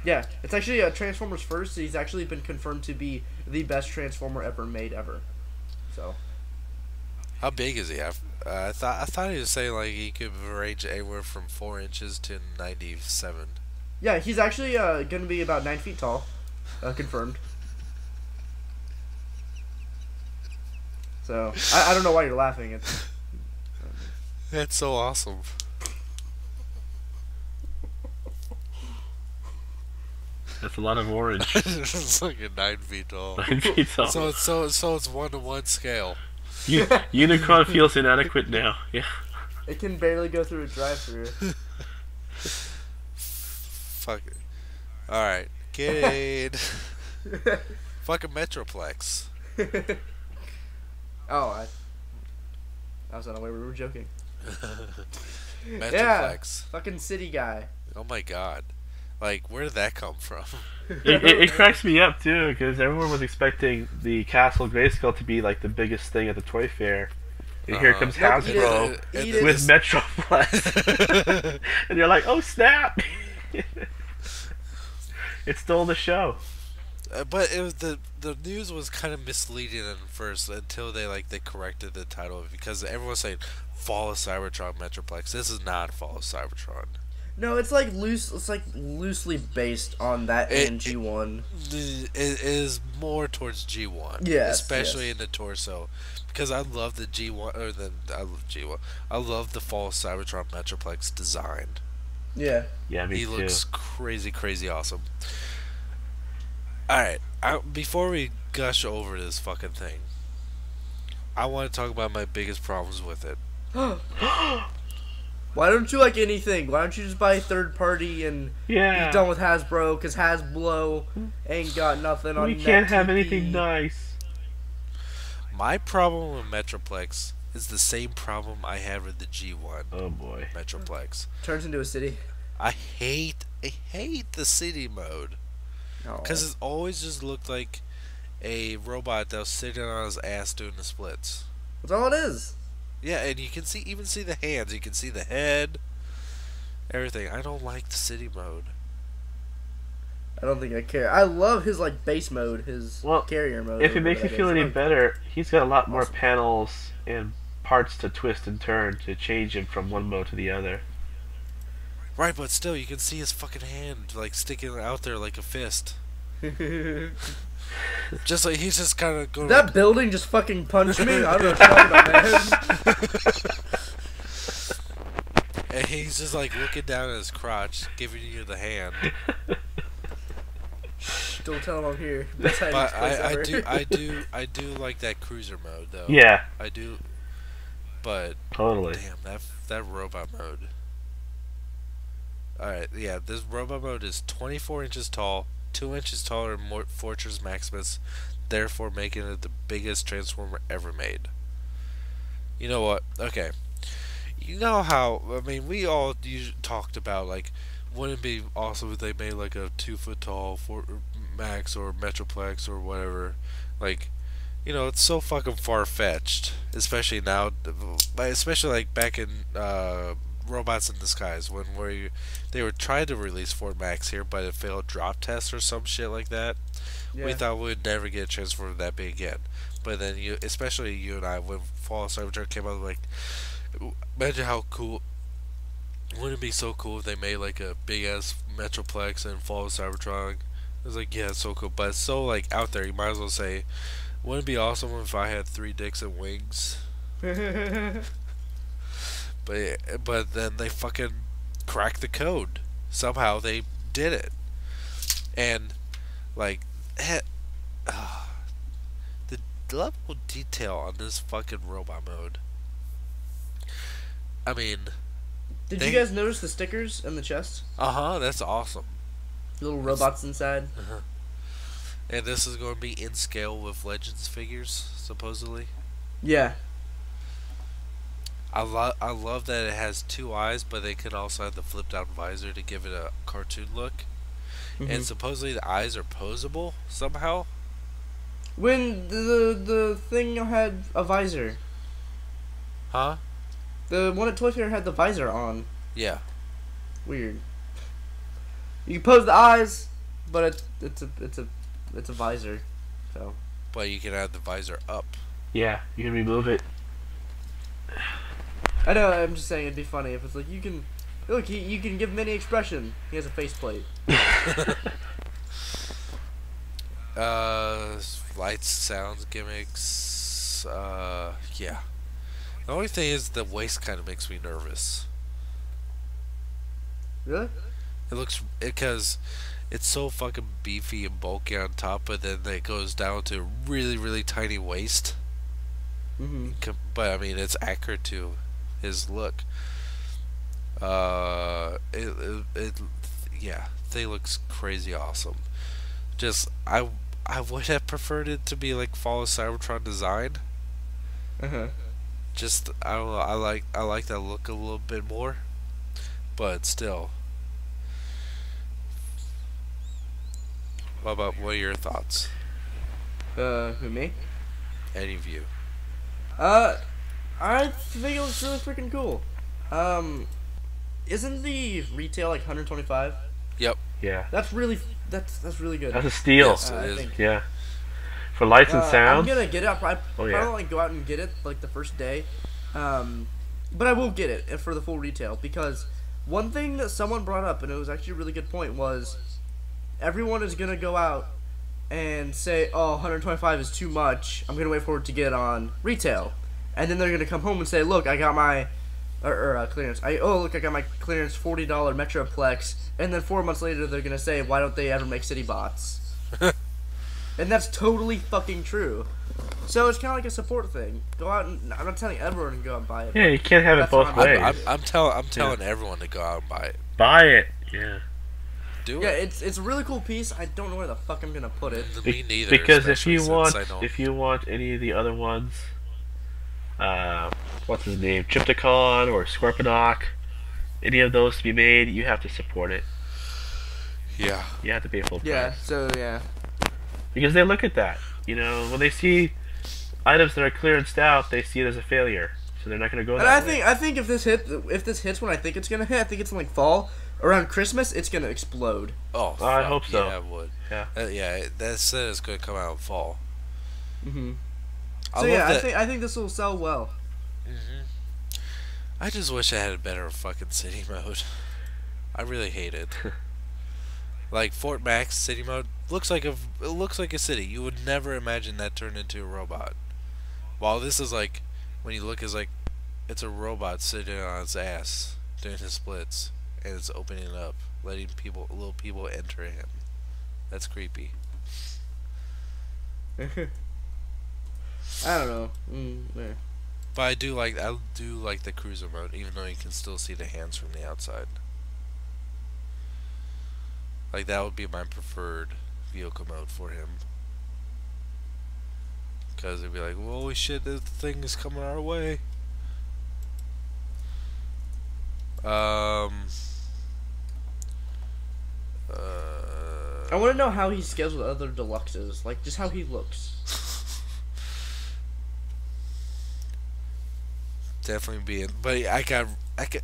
Yeah, it's actually a Transformers first. He's actually been confirmed to be the best Transformer ever made ever. So, How big is he? I thought he was saying like he could range anywhere from 4 inches to 97. yeah, he's actually going to be about 9 feet tall, confirmed. So I don't know why you're laughing. It's That's so awesome. That's a lot of orange. It's like a 9 feet tall. 9 feet tall. So it's 1-to-1 scale. Unicron feels inadequate now. Yeah. it can barely go through a drive-through. Fuck it. All right, kid. Fucking Metroplex. Oh, I was unaware we were joking. Metroplex. Yeah, fucking city guy. Oh my god. Like, where did that come from? It cracks me up too because everyone was expecting the Castle Grayskull to be like the biggest thing at the toy fair, and here comes Nope, he Hasbro didn't. He with Metroplex, and you're like, oh snap! It stole the show. But it was the news was kind of misleading at first until they corrected the title because everyone was saying Fall of Cybertron Metroplex. This is not Fall of Cybertron. No, it's like loose. It's like loosely based on that and G1. It is more towards G1. Yes, especially yes. in the torso, because I love the G1 I love G1. I love the Fall of Cybertron Metroplex design. Yeah. Yeah, me He too. looks crazy awesome. All right, before we gush over this fucking thing, I want to talk about my biggest problems with it. Why don't you like anything? Why don't you just buy third party and Yeah. be done with Hasbro? Because Hasbro ain't got nothing on We net can't have TV. anything nice. My problem with Metroplex is the same problem I had with the G1 Oh boy. Metroplex. Turns into a city. I hate the city mode. Oh. Because it always just looked like a robot that was sitting on his ass doing the splits. That's all it is. Yeah, and you can even see the hands. You can see the head. Everything. I don't like the city mode. I don't think I care. I love his like base mode, his Well, carrier mode. If it makes you feel any better, he's got a lot more Awesome. panels and parts to twist and turn to change him from one mode to the other. Right, but still, you can see his fucking hand like sticking out there like a fist. Just like he's just kind of going. That building just fucking punched me. I don't know what you're talking about, man. And he's just like looking down at his crotch, giving you the hand. Don't tell him I'm here. Best hiding But place ever. I do like that cruiser mode though. Yeah, I do. But totally. damn, that robot mode. Alright, yeah, this robot mode is 24 inches tall, 2 inches taller than Fortress Maximus, therefore making it the biggest Transformer ever made. You know what? Okay. You know how, I mean, we all talked about, like, wouldn't it be awesome if they made, like, a 2-foot tall Max or Metroplex or whatever? Like, you know, it's so fucking far-fetched, especially now, especially, like, back in, Robots in Disguise, when they were trying to release Fort Max here, but it failed drop test or some shit like that. Yeah. We thought we would never get a Transformer that big again. But then especially you and I, when Fall of Cybertron came out, like, imagine how cool. Wouldn't it be so cool if they made like a big ass Metroplex and Fall of Cybertron? It was like, yeah, it's so cool, but it's so like out there. You might as well say, wouldn't it be awesome if I had 3 dicks and wings? But then they fucking cracked the code. Somehow they did it. And, like, the level of detail on this fucking robot mode. I mean... Did you guys notice the stickers in the chest? Uh-huh, that's awesome. Little robots inside. And this is going to be in scale with Legends figures, supposedly. Yeah. I love that it has 2 eyes, but they can also have the flip down visor to give it a cartoon look. And supposedly the eyes are posable somehow. When the thing had a visor. Huh? The one at Toy Fair had the visor on. Yeah. Weird. You can pose the eyes, but it's a visor. So. But you can have the visor up. Yeah, you can remove it. I know. I'm just saying it'd be funny if it's like you can look. You can give him any expression. He has a faceplate. Lights, sounds, gimmicks. looks, yeah. The only thing is the waist kind of makes me nervous. Really? It looks because it's so fucking beefy and bulky on top, but then it goes down to really, really tiny waist. Mm-hmm. But I mean, it's accurate to his look. Yeah, they looks crazy awesome. Just I would have preferred it to be like Fall of Cybertron design. Uh-huh. Just I don't know. I like that look a little bit more, but still. What are your thoughts? Who, me? Any of you? Uh, I think it looks really freaking cool. Um, isn't the retail like 125? Yep. Yeah. That's really good. That's a steal. Yes, it I is. think. Yeah. For lights and I'm sound. gonna get it. I'll probably, Oh, yeah. probably like, go out and get it like the first day. But I will get it for the full retail because one thing that someone brought up, and it was actually a really good point, was everyone is gonna go out and say, "Oh, 125 is too much. I'm gonna wait for it to get on retail," and then they're gonna come home and say, "Look, I got my clearance. I got my clearance $40 Metroplex," and then 4 months later they're gonna say, "Why don't they ever make city bots?" And that's totally fucking true. So it's kind of like a support thing. Go out and I'm not telling everyone to go out and buy it. Yeah, you can't have it That's both what ways. I'm telling everyone to go out and buy it. Buy it. Yeah. Do Yeah, it. it's a really cool piece. I don't know where the fuck I'm gonna put it. Me neither. Because if especially you since want, I don't- if you want any of the other ones, what's his name, Triptychon or Scorponok, any of those to be made, you have to support it. yeah. You have to pay full price. Yeah. So yeah. Because they look at that. You know, when they see items that are clearanced out, they see it as a failure. So they're not going to go And that way. I think if this hits when I think it's gonna hit, I think it's in like fall around Christmas, it's gonna explode. Oh, I fuck, hope so. Yeah, it would. Yeah. Yeah. That said, it's going to come out in fall. Mm-hmm. I So love yeah, that. I think this will sell well. I just wish I had a better fucking city mode. I really hate it. Like Fort Max city mode it looks like a city. You would never imagine that turned into a robot. While this is like, when you look, is like, it's a robot sitting on its ass doing his splits, and it's opening up, letting little people enter him. That's creepy. I don't know. Yeah. But I do like the cruiser mode, even though you can still see the hands from the outside. Like that would be my preferred vehicle mode for him. Because it'd be like, well, holy shit, this thing is coming our way. I want to know how he scales with other deluxes, like just how he looks. Definitely being, but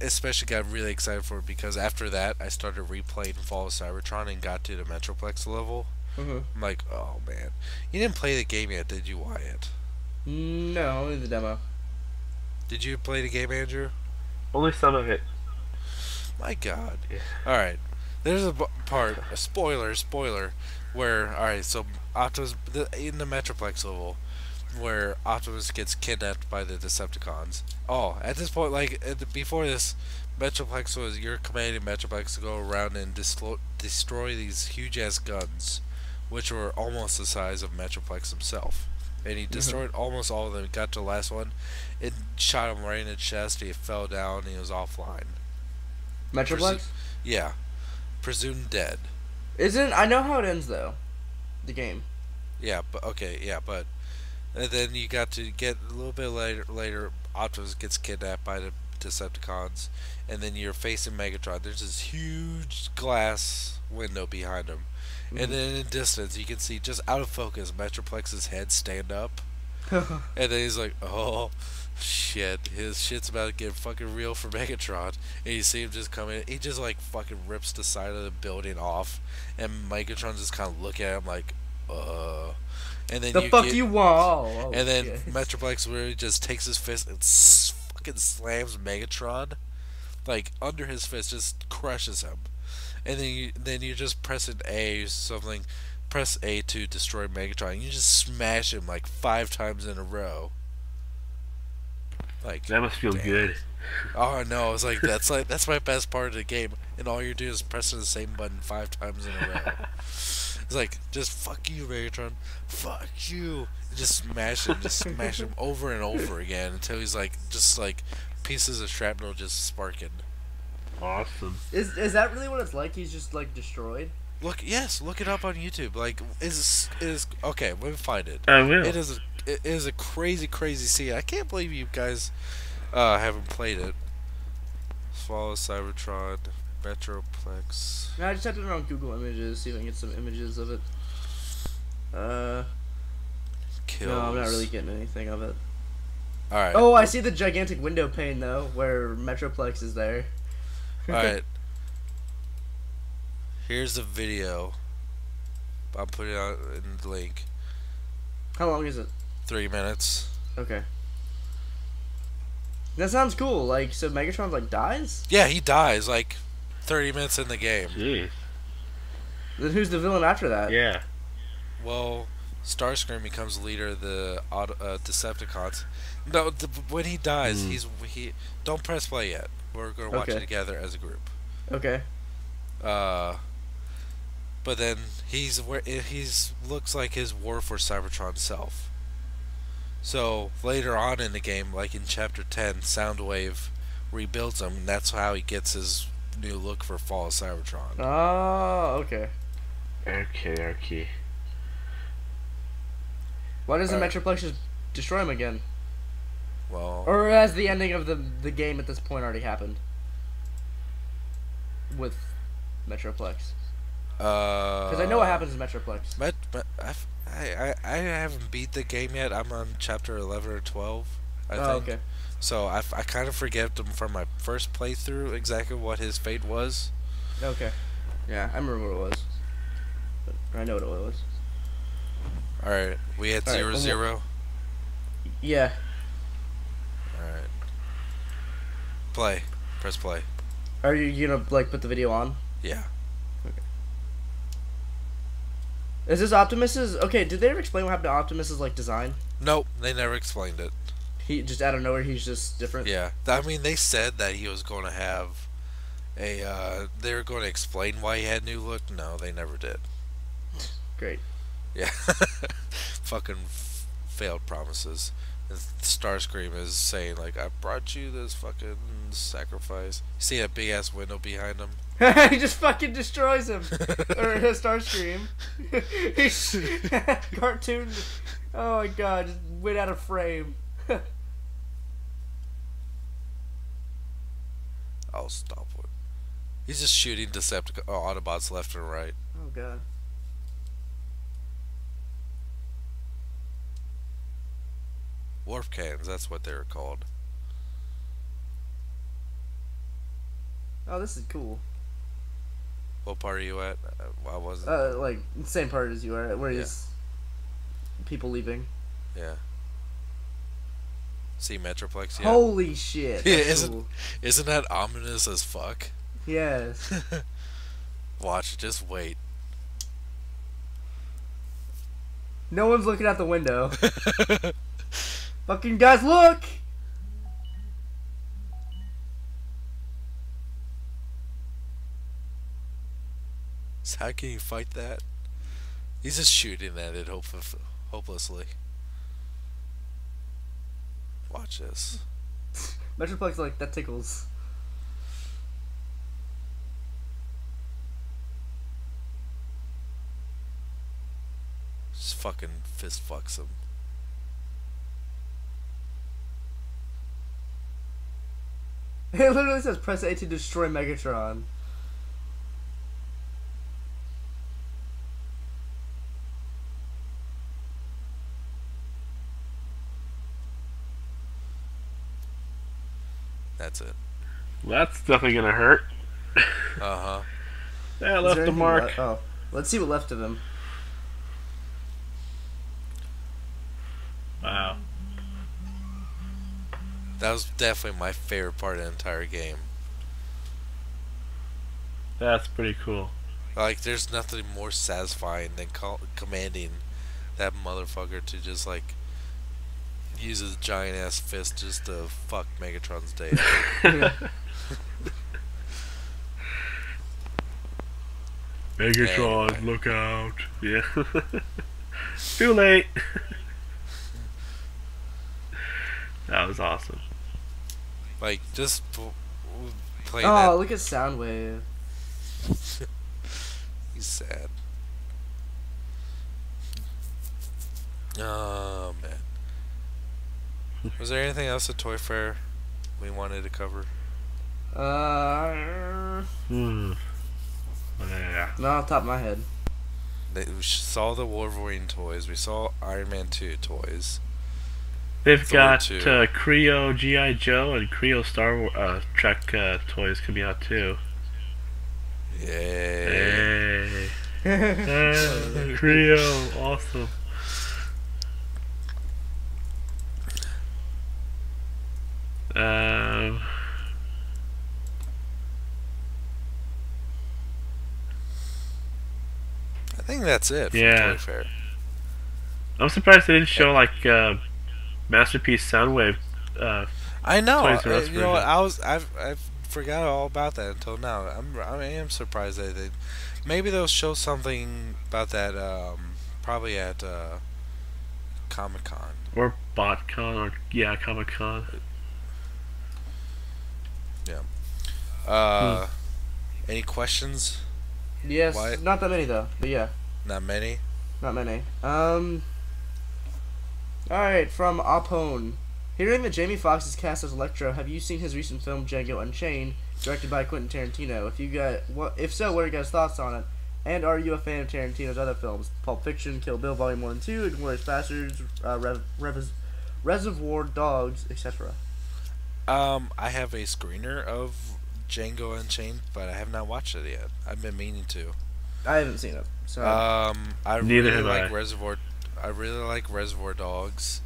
especially got really excited for it because after that I started replaying Fall of Cybertron and got to the Metroplex level. Mm-hmm. I'm like, oh man, you didn't play the game yet, did you, Wyatt? No, only the demo. Did you play the game, Andrew? Only some of it. My God. Yeah. All right, there's a spoiler, where so Optimus in the Metroplex level, where Optimus gets kidnapped by the Decepticons. Oh, at this point, before this, Metroplex was you're commanding Metroplex to go around and destroy these huge ass guns, which were almost the size of Metroplex himself. And he destroyed almost all of them. Got to the last one, it shot him right in the chest. He fell down. And he was offline. Metroplex? Yeah, presumed dead. Isn't I know how it ends though, the game. Yeah, but okay, yeah, but and then you got to get a little bit later. Optimus gets kidnapped by the Decepticons, and then you're facing Megatron. There's this huge glass window behind him, and then in the distance you can see just out of focus Metroplex's head stand up, and then he's like, "Oh shit, his shit's about to get fucking real for Megatron." And you see him just come in. He just like fucking rips the side of the building off, and Megatron just kind of look at him like, And then you want? Oh, and then shit. Metroplex really just takes his fist and fucking slams Megatron, like under his fist, just crushes him. And then you just press press A to destroy Megatron. You just smash him like 5 times in a row. Like, That must feel damn. good. Oh no, it's like that's my best part of the game, and all you're doing is pressing the same button 5 times in a row. It's like, just fuck you, Megatron, fuck you, just smash him over and over again until he's like, just like pieces of shrapnel just sparking. Awesome. Is that really what it's like? He's just like destroyed. Look it up on YouTube. Like, is okay. Let me find it. I will. It is a crazy scene. I can't believe you guys haven't played it. Fall of Cybertron, Metroplex. No, I just typed it on Google Images, see if I can get some images of it. Kills. No, I'm not really getting anything of it. All right. Oh, I see the gigantic window pane though, where Metroplex is there. All right. Here's the video. I'm putting it out in the link. How long is it? 3 minutes. Okay. That sounds cool. Like, so Megatron like dies? Yeah, he dies like 30 minutes in the game. Jeez. Then who's the villain after that? Yeah. Well, Starscream becomes leader of the Decepticons. No, when he dies, he. Don't press play yet. We're gonna watch it together as a group. Okay. But then he's looks like his War for Cybertron self. So later on in the game, like in Chapter 10, Soundwave rebuilds him, and that's how he gets his new look for Fall of Cybertron. Oh, okay. Okay. Why doesn't Alright. Metroplex just destroy him again? Well, Or has the ending of the game at this point already happened? With Metroplex. Because I know what happens in Metroplex. I haven't beat the game yet. I'm on chapter 11 or 12, I think. Okay. So I kind of forget them from my first playthrough exactly what his fate was. Okay. Yeah, I remember what it was. But I know what it was. All right, we had All right, 0-0. Yeah. All right. Play. Press play. Are you gonna like put the video on? Yeah. Is this Optimus's? Okay, did they ever explain what happened to Optimus's like design? Nope, they never explained it. He just out of nowhere, he's just different. Yeah, I mean, they said that he was going to have a. They were going to explain why he had a new look. No, they never did. Great. Yeah, fucking failed promises. And Starscream is saying like, "I brought you this fucking sacrifice." See that big ass window behind him? He just fucking destroys him. Or Starscream. He's cartoon. Oh my god, just went out of frame. I'll stop it. He's just shooting Autobots left and right. Oh god. Warp cannons, that's what they were called. Oh, this is cool. What part are you at? I wasn't. Like same part as you are, where Yeah. he's people leaving. Yeah. See Metroplex yet? Holy shit! Yeah, That's cool. isn't that ominous as fuck? Yes. Watch, just wait. No one's looking out the window. Fucking guys, look! So how can you fight that? He's just shooting at it hopelessly. Watch this. Metroplex like that tickles. Just fucking fist fucks him. It literally says press A to destroy Megatron. That's it. That's definitely gonna hurt. Uh-huh. That Is left there a anything mark. Oh, let's see what left of him. Wow. That was definitely my favorite part of the entire game. That's pretty cool. Like, there's nothing more satisfying than commanding that motherfucker to just, like, use his giant ass fist just to fuck Megatron's day up. Yeah. Megatron, Anyway, look out! Yeah. Too late. That was awesome. like just playing that. Oh, look at Soundwave. He's sad. Oh man. Was there anything else at Toy Fair we wanted to cover? Hmm. Yeah. Not off the top of my head. We saw the Wolverine toys. We saw Iron Man 2 toys. They've Thor got 2. Creo G.I. Joe and Creo Star Wars Trek toys coming out too. Yay. Hey. Creo, awesome. Um, I think that's it for Yeah. Toy Fair. I'm surprised they didn't show like Masterpiece Soundwave. I know. Toys R Us You know what? version. I forgot all about that until now. I am surprised that they maybe they'll show something about that probably at Comic Con. Or BotCon, or yeah, Comic Con. Yeah. Hmm. Any questions? Yes, Why? not that many though, but yeah, Not many. not many. Alright, from Apone. Hearing that Jamie Foxx is cast as Electro, have you seen his recent film Django Unchained, directed by Quentin Tarantino? If so, what are your guys' thoughts on it? And are you a fan of Tarantino's other films? Pulp Fiction, Kill Bill Volume 1 and 2, Inglourious Basterds, Reservoir Dogs, etc. I have a screener of Django Unchained, but I have not watched it yet. I've been meaning to. I haven't seen it, so I Neither really have like I. Reservoir. I really like Reservoir Dogs.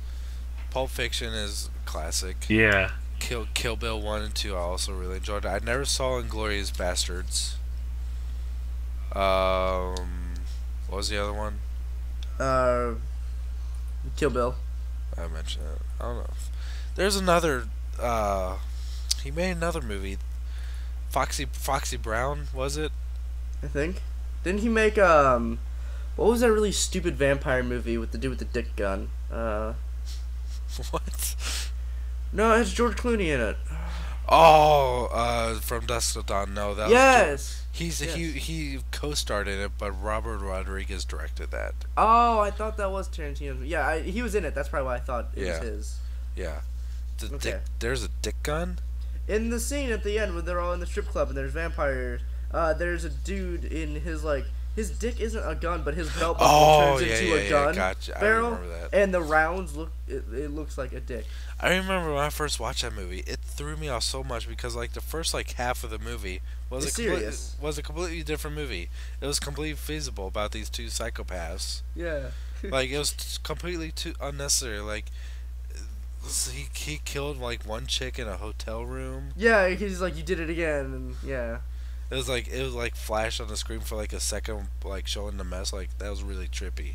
Pulp Fiction is classic. Yeah. Kill Bill 1 and 2 I also really enjoyed. I never saw Inglourious Bastards. What was the other one? uh, Kill Bill. I mentioned it. I don't know. There's another. He made another movie. Foxy Brown, was it? I think. Didn't he make what was that really stupid vampire movie with the dude with the dick gun? What? No, it has George Clooney in it. Oh, From Dusk Till Dawn. No, that was Yes. He's Yes. he co-starred in it, but Robert Rodriguez directed that. Oh, I thought that was Tarantino's. Yeah, he was in it. That's probably why I thought it Yeah. was his. Yeah. Okay. There's a dick gun? In the scene at the end when they're all in the strip club and there's vampires, there's a dude in his dick isn't a gun, but his belt buckle Oh, turns yeah, into yeah, a gun gotcha. I barrel, remember that. and the rounds it looks like a dick. I remember when I first watched that movie, it threw me off so much because like the first like half of the movie was It's a serious. was a completely different movie. It was completely feasible about these two psychopaths. Yeah. Like it was completely too unnecessary. Like he killed like one chick in a hotel room. Yeah, he's like, you did it again, and yeah. It was like flashed on the screen for like a second, like showing the mess. Like that was really trippy,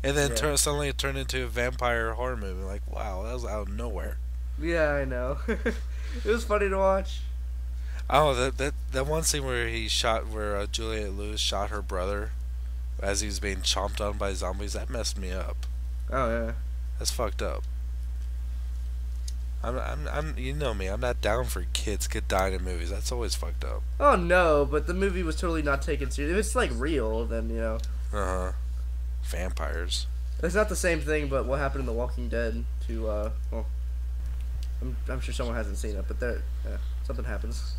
and then Yeah. suddenly it turned into a vampire horror movie. Like wow, that was out of nowhere. Yeah, I know. It was funny to watch. Oh, that one scene where Juliette Lewis shot her brother as he was being chomped on by zombies. That messed me up. Oh yeah. That's fucked up. You know me. I'm not down for kids dying in movies. That's always fucked up. Oh no, but the movie was totally not taken serious. If it's like real, then Uh huh. Vampires. it's not the same thing. But what happened in The Walking Dead to well, I'm sure someone hasn't seen it, but something happens.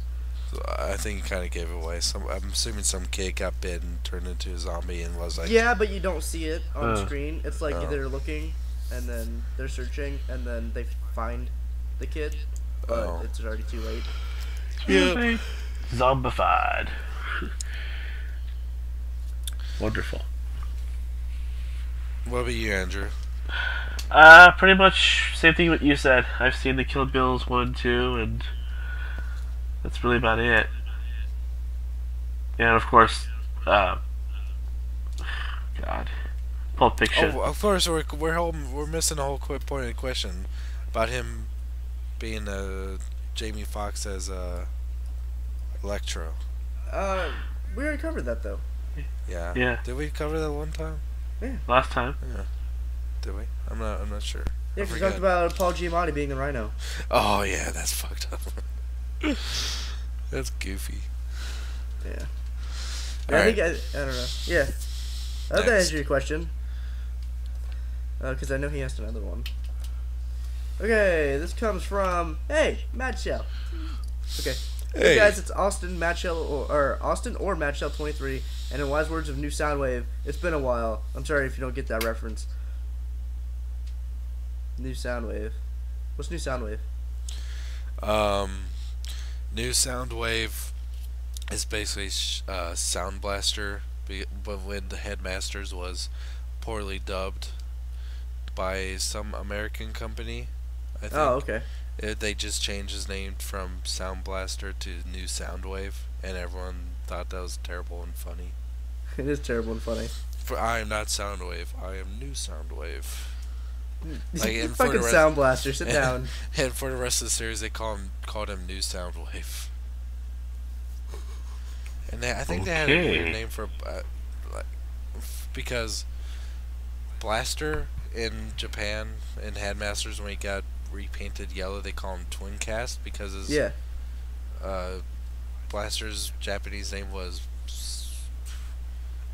So I think he kind of gave it away. I'm assuming some kid got bitten, turned into a zombie, and was like, Yeah, but you don't see it on Uh. screen. It's like Oh. they're looking, and then they're searching, and then they find the kid, but Oh. it's already too late. Yeah. Zombified. Wonderful. What about you, Andrew? Pretty much same thing what you said. I've seen the Kill Bills 1 and 2, and that's really about it. And of course, God, Pulp Fiction. Oh, of course, we're missing a whole point of the question about him being Jamie Foxx as Electro. Uh, we already covered that though. Yeah. Yeah. Did we cover that one time? Yeah. Last time. Yeah. Did we? I'm not sure. Yeah, I because we forget. talked about Paul Giamatti being the Rhino. Oh yeah, that's fucked up. That's goofy. Yeah. All I right. think I don't know. Yeah. I hope that answered your question. Because I know he asked another one. Okay, this comes from Matt Shell. Okay. Hey guys, it's Austin Matt Shell or Austin or Matt Shell 23, and in wise words of New Soundwave, it's been a while. I'm sorry if you don't get that reference. New Soundwave. What's New Soundwave? New Soundwave is basically Sound Blaster, but when the Headmasters was poorly dubbed by some American company, I think. Oh, okay. They just changed his name from Sound Blaster to New Soundwave, and everyone thought that was terrible and funny. It is terrible and funny. For I am not Soundwave, I am New Soundwave. Like, You and for the fucking rest- Sound Blaster, sit down. And for the rest of the series, they called him New Soundwave. And I think they had a weird name for because Blaster in Japan in Headmasters, when he got repainted yellow, they call him Twin Cast because his Blaster's Japanese name was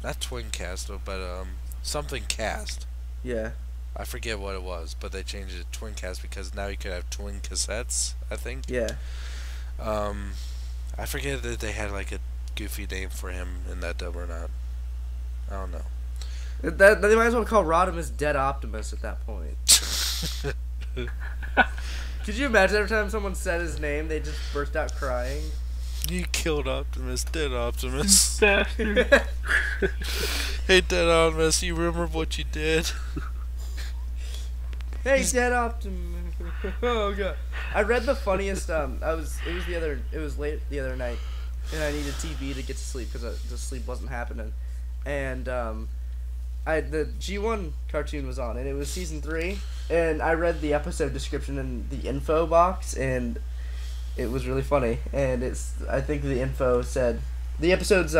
not Twin Cast, but something Cast. Yeah. I forget what it was, but they changed it to Twin Cast because now you could have twin cassettes, I think. Yeah. I forget that they had like a goofy name for him in that dub or not. I don't know. They might as well call Rodimus Dead Optimus at that point. Could you imagine every time someone said his name, they just burst out crying? You killed Optimus, Dead Optimus. Bastard. Hey, Dead Optimus, you remember what you did? Hey, Dead Optimus. Oh god. I read the funniest. It was late the other night, and I needed TV to get to sleep because the sleep wasn't happening, and the G1 cartoon was on, and it was season 3, and I read the episode description in the info box, and it was really funny, and I think the info said the episode's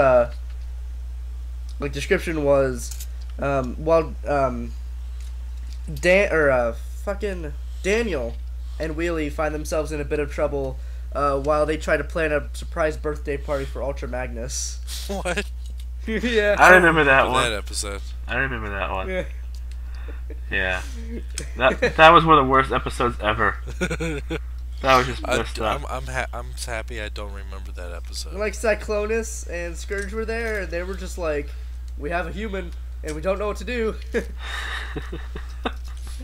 description was while fucking Daniel and Wheelie find themselves in a bit of trouble while they try to plan a surprise birthday party for Ultra Magnus. What? Yeah. I remember that one. That episode. I remember that one. Yeah. Yeah. That was one of the worst episodes ever. That was just messed up. I'm happy I don't remember that episode. Like Cyclonus and Scourge were there, and they were just like, we have a human, and we don't know what to do.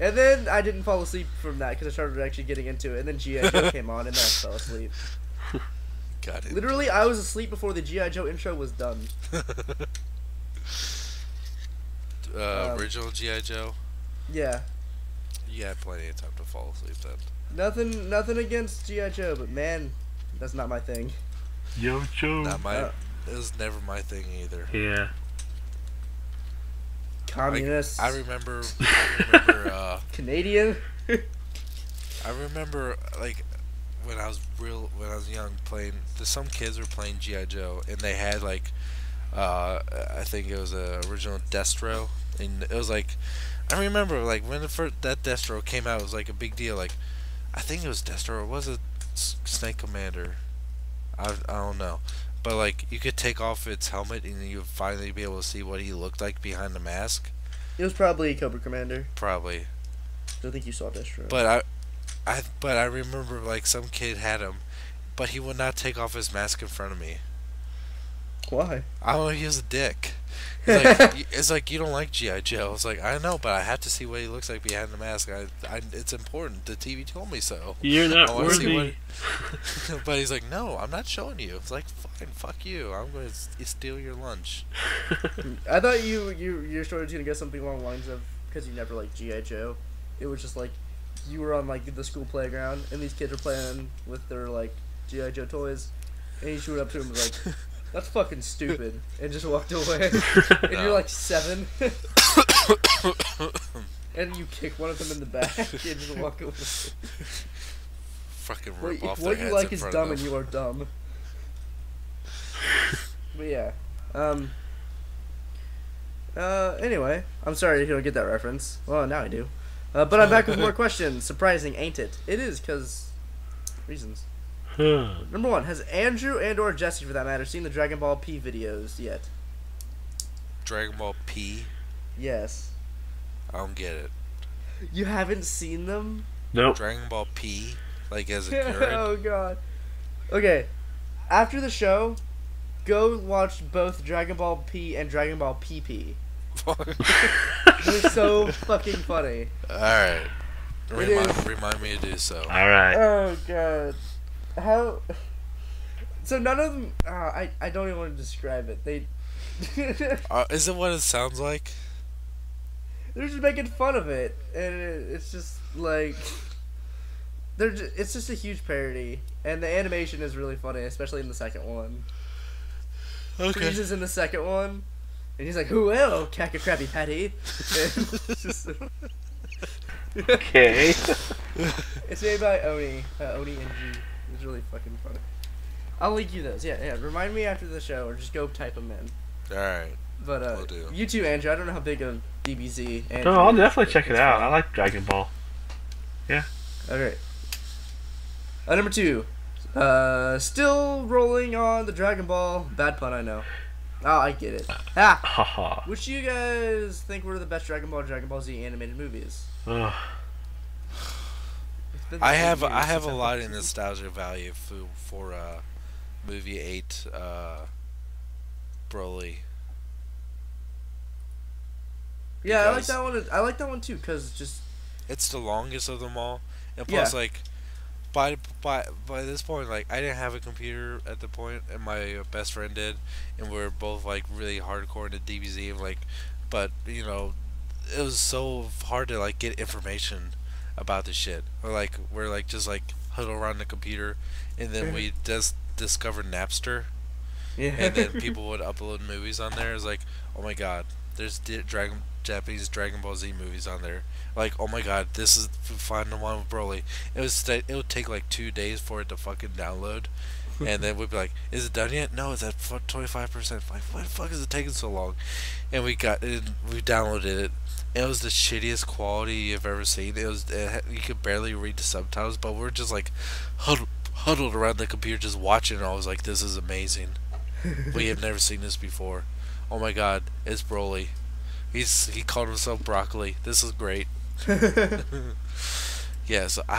And then I didn't fall asleep from that because I started actually getting into it, and then G.I. Joe came on, and then I fell asleep. Got it. Literally, I was asleep before the G.I. Joe intro was done. Original G.I. Joe? Yeah. You had plenty of time to fall asleep then. Nothing against G.I. Joe, but man, that's not my thing. Yo, Joe. Not my. It was never my thing either. Yeah. Communists. I remember Canadian. I remember like when I was young playing. Some kids were playing GI Joe, and they had like I think it was a original Destro, and it was like I remember like when that Destro came out, it was like a big deal. Like I think it was Destro, or was it Snake Commander? I don't know. But like you could take off its helmet and you would finally be able to see what he looked like behind the mask. It was probably Cobra Commander. Probably. I don't think you saw Destro. But I remember like some kid had him, but he would not take off his mask in front of me. Why? I don't know. He was a dick. It's like you don't like G.I. Joe. It's like I know, but I have to see what he looks like behind the mask. It's important. The TV told me so. You're not I wanna see worthy. But he's like, no, I'm not showing you. It's like, fine, fuck you. I'm going to steal your lunch. I thought your story was gonna go something along the lines of because you never liked G.I. Joe. It was just like you were on like the school playground and these kids were playing with their like G.I. Joe toys, and you went up to him and was like, "That's fucking stupid," and just walked away. And No. you're like 7. and you kick one of them in the back and just walk away. Fucking rip off their What you heads like in is front dumb of and them. you are dumb. But yeah. Anyway, I'm sorry if you don't get that reference. Well, now I do. But I'm back with more questions. Surprising, ain't it? It is, because reasons. Number 1, has Andrew and or Jesse, for that matter, seen the Dragon Ball P videos yet? Dragon Ball P? Yes. I don't get it. You haven't seen them? Nope. Dragon Ball P? Like as a urine? Oh, God. Okay. After the show, go watch both Dragon Ball P and Dragon Ball PP. They're so fucking funny. Alright. is. Remind me to do so. Alright. Oh, God. How... So none of them... I don't even want to describe it. They... Is it what it sounds like? They're just making fun of it. And it's just, like... It's just a huge parody. And the animation is really funny, especially in the second one. Okay. He's in the second one. And he's like, "Who will? Cack a Krabby Patty." It's just... Okay. It's made by Oni. Oni and G. It's really fucking funny. I'll link you those. Yeah. Remind me after the show, or just go type them in. Alright. But Will do. you too, Andrew. I don't know how big of DBZ. Andrew No, I'll is, definitely but check it it's out. funny. I like Dragon Ball. Okay. Number 2. Still rolling on the Dragon Ball. Bad pun, I know. Oh, I get it. Ah. Haha. Which do you guys think were the best Dragon Ball Z animated movies? Ugh. It's been I 8 have years a since lot watched of it. nostalgia value for movie 8 Broly. Yeah, I like because- that one. I like that one too, cause just It's the longest of them all, and plus Yeah. like by this point, like I didn't have a computer at the point, and my best friend did, and we were both like really hardcore into DBZ, and like, but you know, it was so hard to like get information about the shit, or like we're like just like huddle around the computer, and then we just discovered Napster, yeah. and then people would upload movies on there. It's like, oh my god, there's Japanese Dragon Ball Z movies on there. Like, oh my god, this is find the one with Broly. It would take like 2 days for it to fucking download, and then we'd be like, is it done yet? No, it's at 25%. Like, why the fuck is it taking so long? And we downloaded it. It was the shittiest quality you've ever seen. You could barely read the subtitles, but we're just like huddled around the computer just watching it. I was like, this is amazing. We have never seen this before. Oh my god, it's Broly. He called himself Broccoli. This is great. Yeah, so I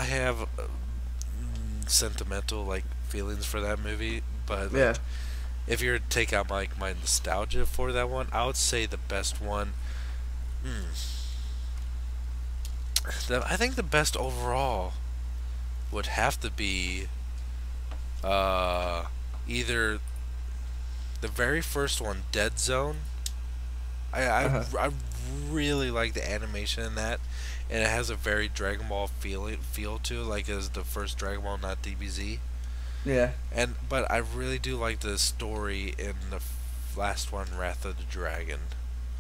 have sentimental like feelings for that movie, but like, Yeah. if you were to take out my nostalgia for that one, I would say the best one. I think the best overall would have to be either the very first one, Dead Zone. I really like the animation in that, and it has a very Dragon Ball feel to it, like as the first Dragon Ball, not DBZ. Yeah. But I really do like the story in the last one, Wrath of the Dragon.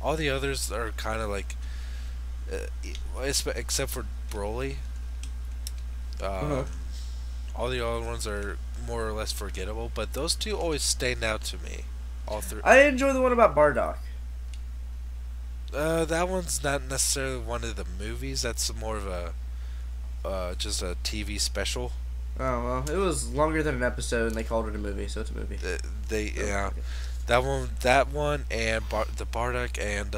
All the others are kind of like, except for Broly. All the other ones are more or less forgettable, but those two always stand out to me. All three. I enjoy the one about Bardock. That one's not necessarily one of the movies. That's more of a just a TV special. Oh well, it was longer than an episode, and they called it a movie, so it's a movie. Yeah, Okay. that one, and the Bardock and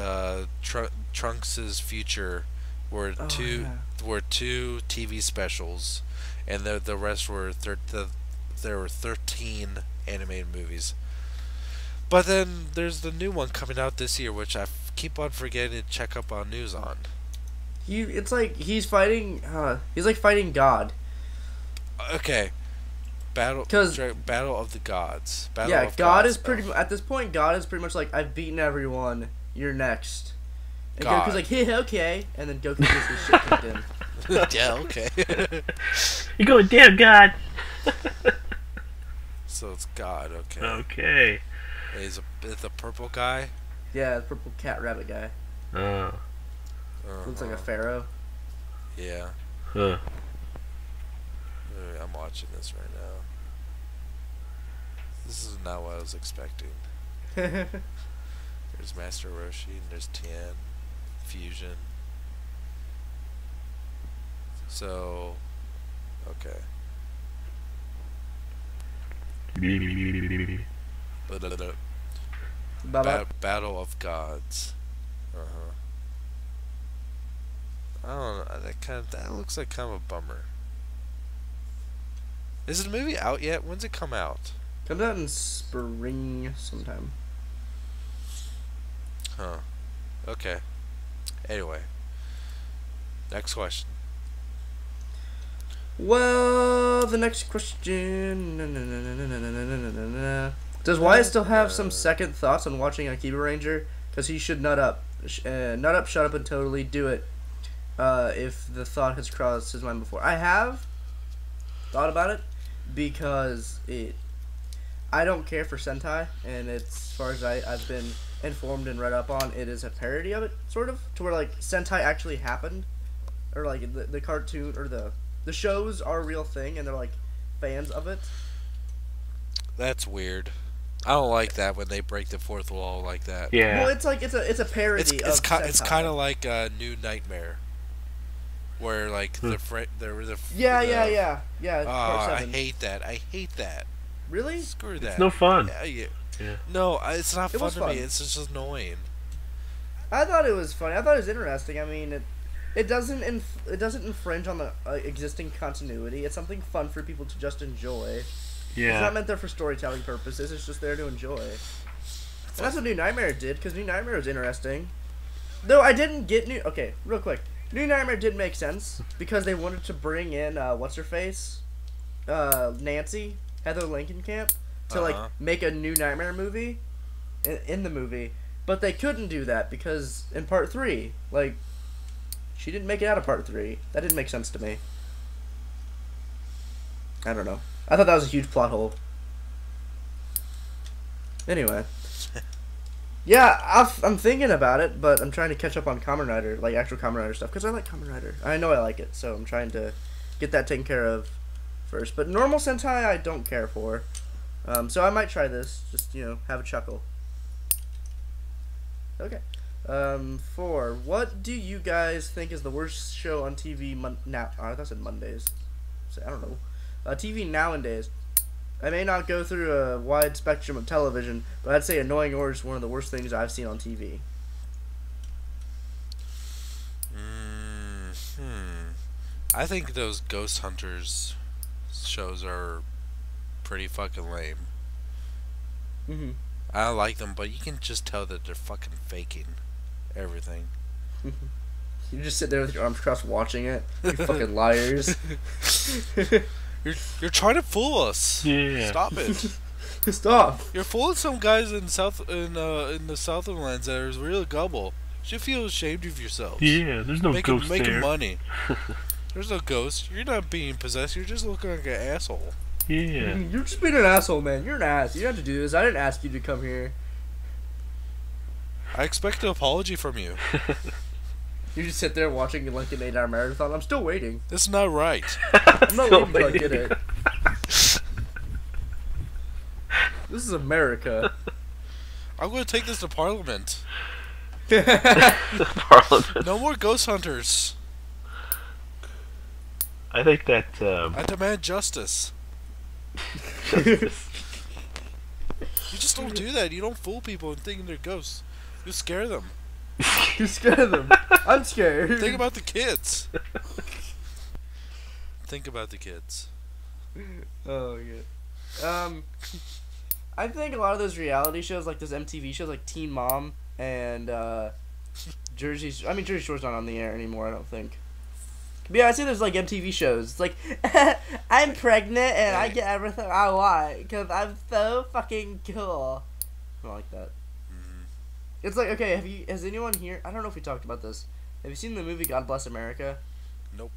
Trunks' Future were Oh, two yeah. were two TV specials, and the rest were there were 13 animated movies. But then there's the new one coming out this year, which I keep on forgetting to check up on news on. It's like he's fighting. He's like fighting God. Okay, Battle of the Gods. Yeah, God is pretty. At this point, God is pretty much like, I've beaten everyone. You're next. And God. Goku's like, hey, okay, and then Goku gets his shit kicked in. Yeah, okay. You're going, damn God. So it's God. Okay. Okay. It's a purple guy. Yeah, the purple cat rabbit guy. Uh, Looks like a Uh-huh. pharaoh. Yeah. huh. I'm watching this right now. This is not what I was expecting. There's Master Roshi and there's Tien. Fusion. So, okay. Baba. Battle of Gods. Uh huh. I don't know. That looks like kind of a bummer. Is the movie out yet? When's it come out? Comes out in spring sometime. Huh. Okay. Anyway, next question. Well, the next question. Does Wyatt still have some second thoughts on watching Akiba Ranger? Because he should nut up. Nut up, shut up, and totally do it. If the thought has crossed his mind before. I have thought about it because I don't care for Sentai, and it's, as far as I've been informed and read up on, it is a parody of it, sort of, to where, like, Sentai actually happened, or, like, the cartoon, or the shows are a real thing, and they're, like, fans of it. That's weird. I don't like that when they break the fourth wall like that. Yeah. Well, it's like, it's a parody of Sentai. It's kind of like New Nightmare, where like there were Yeah, part I 7. hate that. I hate that. Really? Screw that. It's no fun. Yeah. Yeah. No, it's not It fun was to fun. me. It's just annoying. I thought it was funny. I thought it was interesting. I mean, it doesn't infringe on the existing continuity. It's something fun for people to just enjoy. It's not Yeah. meant there for storytelling purposes. It's just there to enjoy. And that's what New Nightmare did, because New Nightmare was interesting. Though I didn't get New... Okay, real quick. New Nightmare did make sense, because they wanted to bring in, what's-her-face? Nancy, Heather Langenkamp, to, like, make a New Nightmare movie in the movie. But they couldn't do that, because in Part 3, like, she didn't make it out of Part 3. That didn't make sense to me. I don't know. I thought that was a huge plot hole. Anyway. Yeah, I'm thinking about it, but I'm trying to catch up on Kamen Rider, like actual Kamen Rider stuff, because I like Kamen Rider. I know I like it, so I'm trying to get that taken care of first. But normal Sentai, I don't care for. So I might try this, just, have a chuckle. Okay. 4. What do you guys think is the worst show on TV now? I thought I said Mondays. I don't know. TV nowadays. I may not go through a wide spectrum of television, but I'd say Annoying Orange is one of the worst things I've seen on TV. I think those Ghost Hunters shows are pretty fucking lame. Mm-hmm. I like them, but you can just tell that they're fucking faking everything. You just sit there with your arms crossed watching it. You fucking liars. You're trying to fool us. Yeah. Stop it. Stop. You're fooling some guys in the Southlands that are really gullible. You should feel ashamed of yourselves. Yeah, there's no ghost Making there. money. There's no ghost. You're not being possessed. You're just looking like an asshole. Yeah. You're just being an asshole, man. You're an ass. You don't have to do this. I didn't ask you to come here. I expect an apology from you. You just sit there watching like an 8-hour marathon. I'm still waiting. That's not right. I'm not Still waiting till I get waiting. it. This is America. I'm going to take this to Parliament. Parliament. No more ghost hunters. I think that I demand justice. justice. You just don't do that. You don't fool people and thinking they're ghosts. You scare them. You scared them. I'm scared. Think about the kids. Think about the kids. Oh yeah. I think a lot of those reality shows, like those MTV shows, like Teen Mom and Jersey Shore's not on the air anymore, I don't think. But yeah, I see there's like MTV shows. It's like, I'm pregnant and I get everything I want because I'm so fucking cool. I don't like that. It's like, okay, has anyone here, I don't know if we talked about this. Have you seen the movie God Bless America? Nope.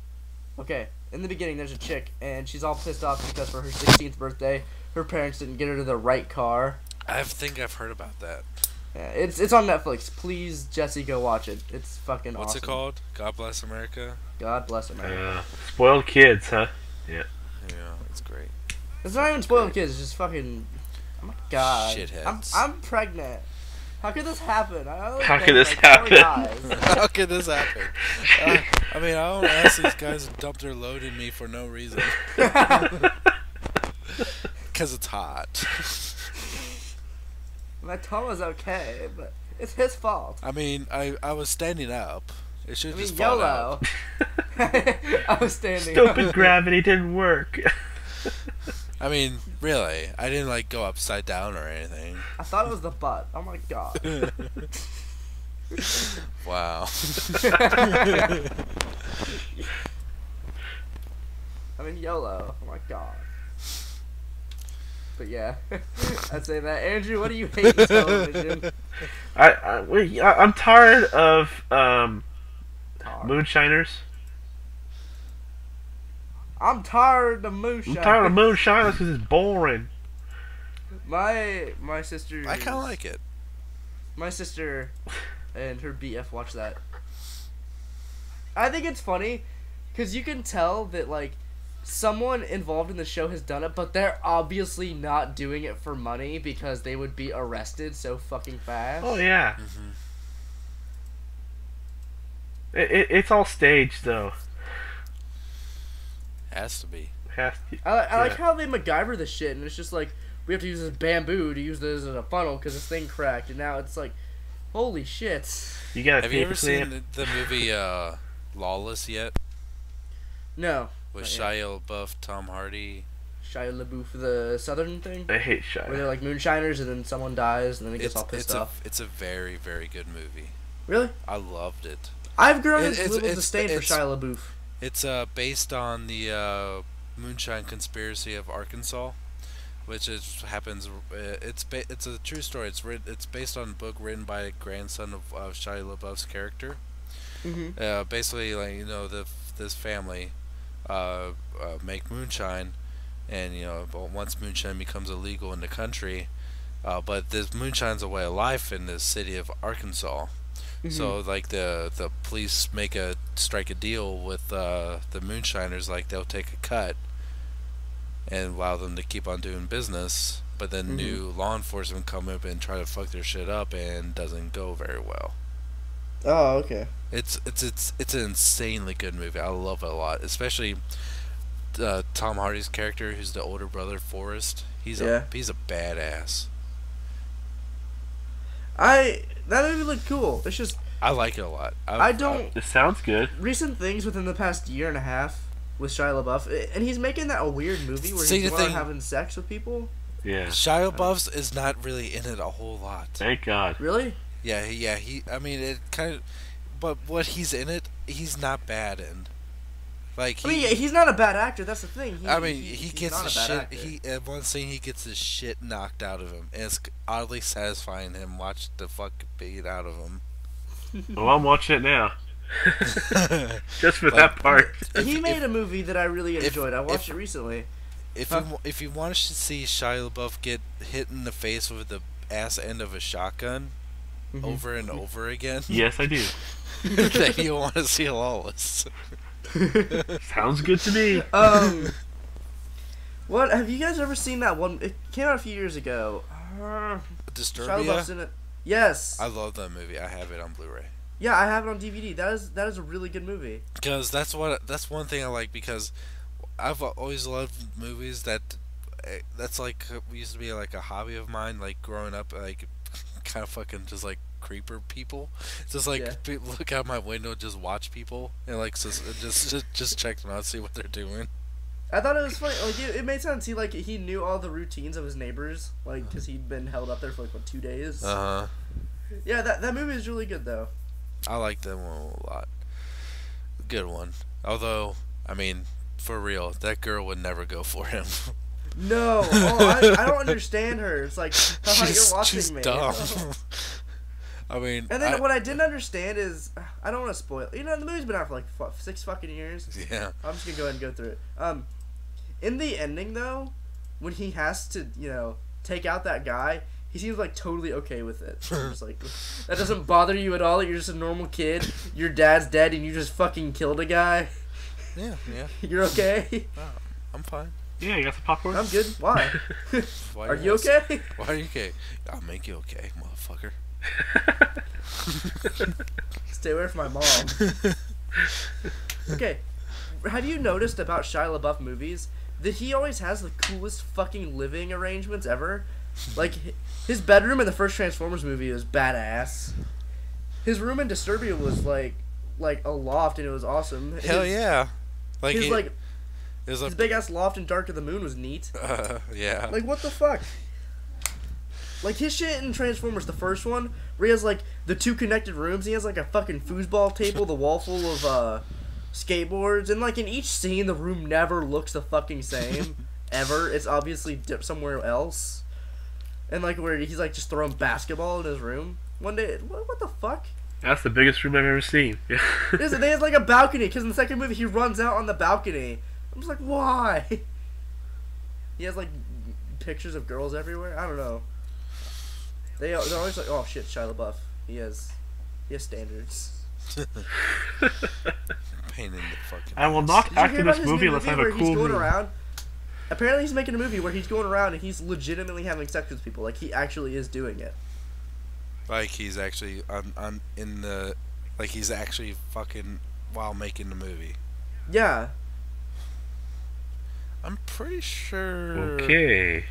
Okay, in the beginning there's a chick and she's all pissed off because for her 16th birthday, her parents didn't get her the right car. I think I've heard about that. Yeah, it's on Netflix. Please, Jesse, go watch it. It's fucking What's awesome. it called? God Bless America. God bless America. Spoiled kids, huh? Yeah. Yeah, it's great. It's not even spoiled kids. It's just fucking. Oh my god. Shitheads. I'm pregnant. How could this happen? How could this happen? How could this happen? I mean, I don't ask these guys to dump their load in me for no reason. Because it's hot. My tongue was okay, but it's his fault. I mean, I was standing up. It should I just mean, fall YOLO. out. I was standing Stupid up. gravity didn't work. I mean, really, I didn't like go upside down or anything. I thought it was the butt. Oh my god. Wow. I mean, YOLO. Oh my god. But yeah, I'd say that. Andrew, what do you hate in television? I'm tired of moonshiners. I'm tired of moonshine. I'm tired of moonshiners because it's boring. My sister. I kind of like it. My sister and her BF watch that. I think it's funny because you can tell that like someone involved in the show has done it, but they're obviously not doing it for money because they would be arrested so fucking fast. Oh yeah. Mm-hmm. It's all staged though. Has to be. I like how they MacGyver the shit, and it's just like we have to use this bamboo to use this as a funnel because this thing cracked, and now it's like, holy shit. You got. Have you ever seen the movie Lawless yet? No. With Shia LaBeouf, Tom Hardy. Shia LaBeouf, the southern thing? I hate Shia. Where they're like moonshiners and then someone dies and then it gets all pissed off. It's a very, very good movie. Really? I loved it. I've grown a little disdain for Shia LaBeouf. It's based on the moonshine conspiracy of Arkansas, which happens. It's a true story. It's based on a book written by a grandson of Shia LaBeouf's character. Mm-hmm. Basically, like this family make moonshine, and once moonshine becomes illegal in the country, but this moonshine's a way of life in the city of Arkansas. Mm-hmm. So like the police strike a deal with the moonshiners, like they'll take a cut and allow them to keep on doing business, but then new law enforcement come up and try to fuck their shit up, and doesn't go very well. Oh, okay. It's an insanely good movie. I love it a lot, especially Tom Hardy's character, who's the older brother, Forrest. He's a badass. That movie looked cool. It's just I like it a lot. It sounds good. Recent things within the past year and a half with Shia LaBeouf, and he's making that a weird movie where he's going around having sex with people. Yeah. Shia LaBeouf is not really in it a whole lot. Thank God. Really? Yeah. I mean, it kind of, but what he's in it, he's not bad in. Like he's not a bad actor. That's the thing. He gets the shit. At one scene, he gets the shit knocked out of him, and it's oddly satisfying him watch the fuck beat out of him. Well, I'm watching it now. Just for that part. He made a movie that I really enjoyed. I watched it recently. If you want to see Shia LaBeouf get hit in the face with the ass end of a shotgun over and over again, yes, I do. then you want to see Lawless. Sounds good to me. What have you guys ever seen that one? It came out a few years ago. Disturbia. Shia LaBeouf's in it. Yes. I love that movie. I have it on Blu-ray. Yeah, I have it on DVD. That is a really good movie. Because that's one thing I like, because I've always loved movies that's like used to be like a hobby of mine, like growing up, like kind of fucking just like creeper people. Just like look out my window, just watch people, and like just check them out, see what they're doing. I thought it was funny. Like it made sense. He knew all the routines of his neighbors, like because he'd been held up there for like 2 days. Yeah, that movie is really good though. I like that one a lot. Good one. Although, I mean, for real, that girl would never go for him. No, I don't understand her. It's like, you're watching she's me. dumb. I mean, and then what I didn't understand is, I don't want to spoil. The movie's been out for like 6 fucking years. Yeah. I'm just gonna go ahead and go through it. In the ending though, when he has to, take out that guy, he seems like totally okay with it. I'm just like, that doesn't bother you at all. You're just a normal kid. Your dad's dead, and you just fucking killed a guy. Yeah. You're okay. No, I'm fine. Yeah, you got some popcorn? I'm good. Why? Why Are you okay? Why are you okay? I'll make you okay, motherfucker. Stay away from my mom. Okay, have you noticed about Shia LaBeouf movies that he always has the coolest fucking living arrangements ever? Like, his bedroom in the first Transformers movie was badass. His room in Disturbia was like a loft, and it was awesome. Hell yeah! Like His it was his big ass loft in Dark of the Moon was neat. yeah. Like, what the fuck? Like, his shit in Transformers, the first one, where he has, like, the 2 connected rooms, he has, like, a fucking foosball table, the wall full of, skateboards, and, like, in each scene, the room never looks the fucking same, ever. It's obviously somewhere else. And, like, where he's, like, just throwing basketball in his room. One day, what the fuck? That's the biggest room I've ever seen. Yeah. They have, like, a balcony, because in the second movie, he runs out on the balcony. I'm just like, why? He has, like, pictures of girls everywhere? I don't know. They're always like, oh shit, Shia LaBeouf. He has standards. Pain in the fucking. I will ass. not Did you act hear in about this his movie new unless I have where a he's cool going room. around? Apparently, he's making a movie where he's going around and he's legitimately having sex with people. Like, he actually is doing it. Like he's actually on in the, like he's actually fucking while making the movie. Yeah. I'm pretty sure. Okay.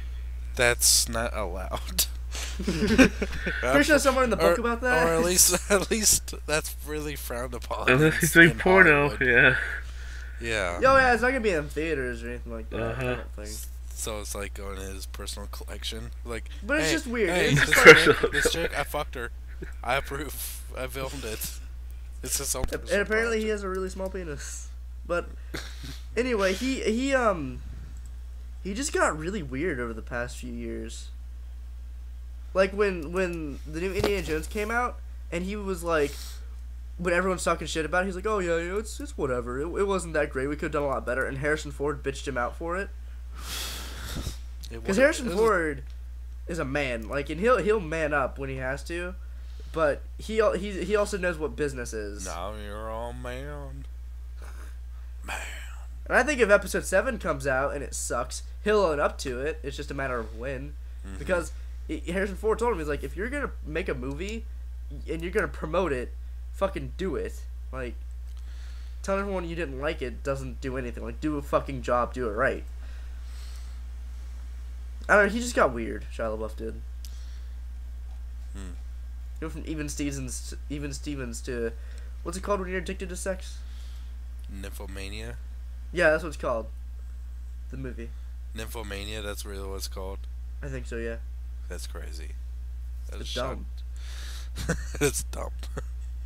That's not allowed. Pretty sure somewhere in the book about that. Or at least that's really frowned upon. Unless he's doing in porno, Hollywood. yeah. Yeah. Yo, yeah, it's not gonna be in theaters or anything like that. I Uh-huh. don't think. So it's like going in his personal collection. Like, But it's hey, just weird. Hey, It's this, just chick, this chick, I fucked her. I approve. I filmed it. It's his own personal And apparently he project. has a really small penis. But anyway, he just got really weird over the past few years. Like when the new Indiana Jones came out, and he was like, when everyone's talking shit about it, he's like, oh yeah, it's whatever. It wasn't that great. We could have done a lot better. And Harrison Ford bitched him out for it. Because Harrison Ford is a man. Like, and he'll man up when he has to, but he also knows what business is. Now you're all man. Man. And I think if episode 7 comes out and it sucks, he'll own up to it. It's just a matter of when. Mm-hmm. Because Harrison Ford told him, he's like, if you're going to make a movie and you're going to promote it, fucking do it. Like, telling everyone you didn't like it doesn't do anything. Like, do a fucking job, do it right. I don't know, he just got weird, Shia LaBeouf did. Go from even Stevens to, what's it called when you're addicted to sex? Nymphomania. Yeah, that's what it's called. The movie. Nymphomania. That's really what it's called. I think so, yeah. That's crazy. That It's is dumb. It's dumb.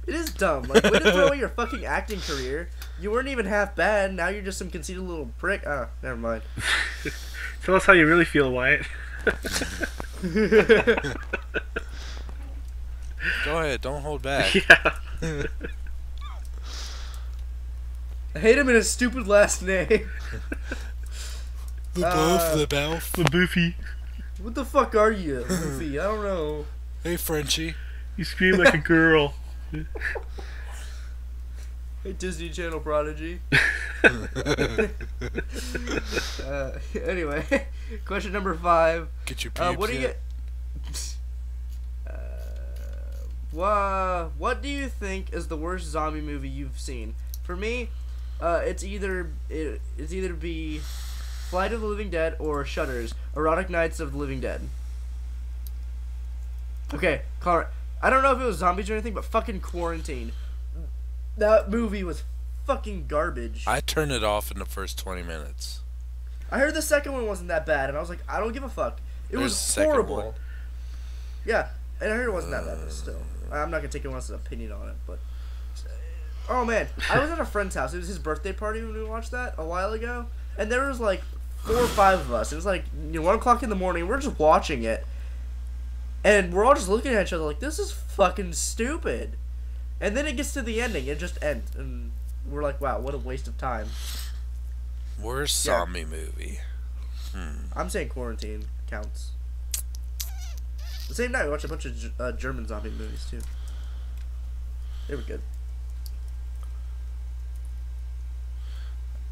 It is dumb. Like, way to throw away your fucking acting career. You weren't even half bad. Now you're just some conceited little prick. Ah, never mind. Tell us how you really feel, Wyatt. Go ahead. Don't hold back. Yeah. I hate him in his stupid last name. The boof, the belf. The Boofy. What the fuck are you, Luffy? I don't know. Hey, Frenchie. You scream like a girl. Hey, Disney Channel prodigy. Anyway, question number 5. Get your pubes What do you yet? get? What do you think is the worst zombie movie you've seen? For me, it's either be Flight of the Living Dead or Shudder's Erotic Nights of the Living Dead. Okay, Connor, I don't know if it was zombies or anything, but fucking Quarantine. That movie was fucking garbage. I turned it off in the first 20 minutes. I heard the second one wasn't that bad, and I was like, I don't give a fuck. It There's was a second horrible. one? Yeah, and I heard it wasn't that bad, but still. I'm not gonna take anyone's opinion on it, but. Oh man, I was at a friend's house. It was his birthday party when we watched that a while ago, and there was like 4 or 5 of us. It was like 1 o'clock in the morning. We're just watching it, and we're all just looking at each other like, this is fucking stupid. And then it gets to the ending, it just ends, and we're like, wow, what a waste of time. Worst Yeah. zombie movie. I'm saying Quarantine counts. The same night, we watched a bunch of German zombie movies too. They were good.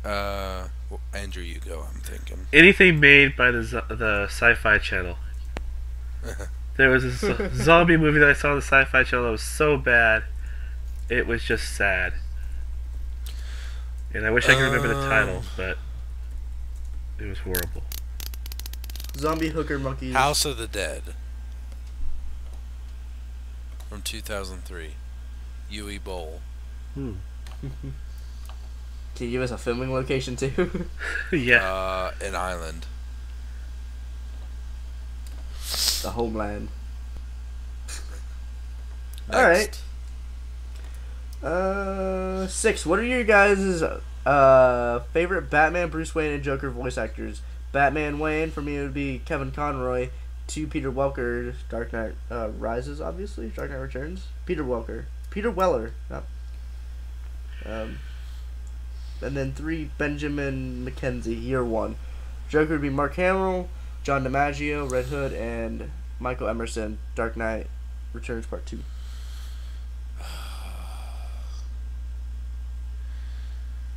Well, Andrew, you go. I'm thinking. Anything made by the Sci-Fi Channel. There was this zombie movie that I saw on the Sci-Fi Channel that was so bad, it was just sad. And I wish I could remember the title, but it was horrible. Zombie hooker monkeys. House of the Dead from 2003. Yui Bowl. Can you give us a filming location too? Yeah. An island. The homeland. Next. Alright. 6. What are your guys' favorite Batman, Bruce Wayne, and Joker voice actors? Batman Wayne, for me, it would be Kevin Conroy. 2, Peter Welker. Dark Knight Rises, obviously. Dark Knight Returns. Peter Weller. Not, and then 3, Benjamin McKenzie, Year 1. Joker would be Mark Hamill, John DiMaggio, Red Hood, and Michael Emerson, Dark Knight Returns Part 2.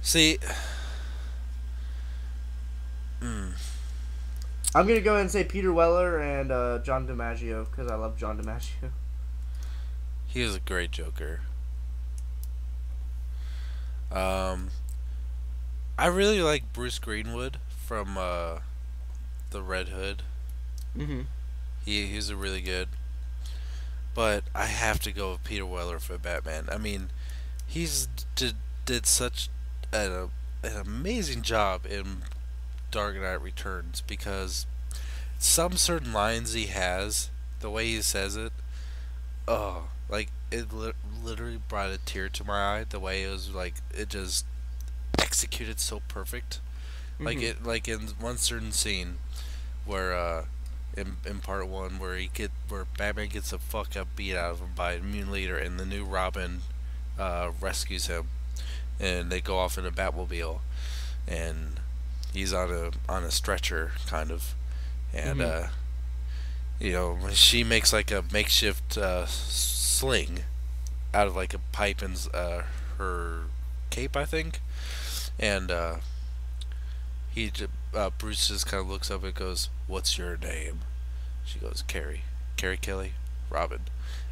See, I'm going to go ahead and say Peter Weller and John DiMaggio, because I love John DiMaggio. he is a great Joker. I really like Bruce Greenwood from the Red Hood. Mm-hmm. He's a really good. But I have to go with Peter Weller for Batman. I mean, he's did such an amazing job in Dark Knight Returns, because some certain lines he has, the way he says it, like it literally brought a tear to my eye. The way it was like it just executed so perfect. Like it, like in one certain scene where in part 1 where Batman gets the fuck up beat out of him by a mutant leader, and the new Robin rescues him, and they go off in a Batmobile, and he's on a stretcher kind of, and you know, she makes like a makeshift sling out of like a pipe and her cape, I think, and Bruce just kind of looks up and goes, "What's your name?" She goes, "Carrie Kelly, Robin,"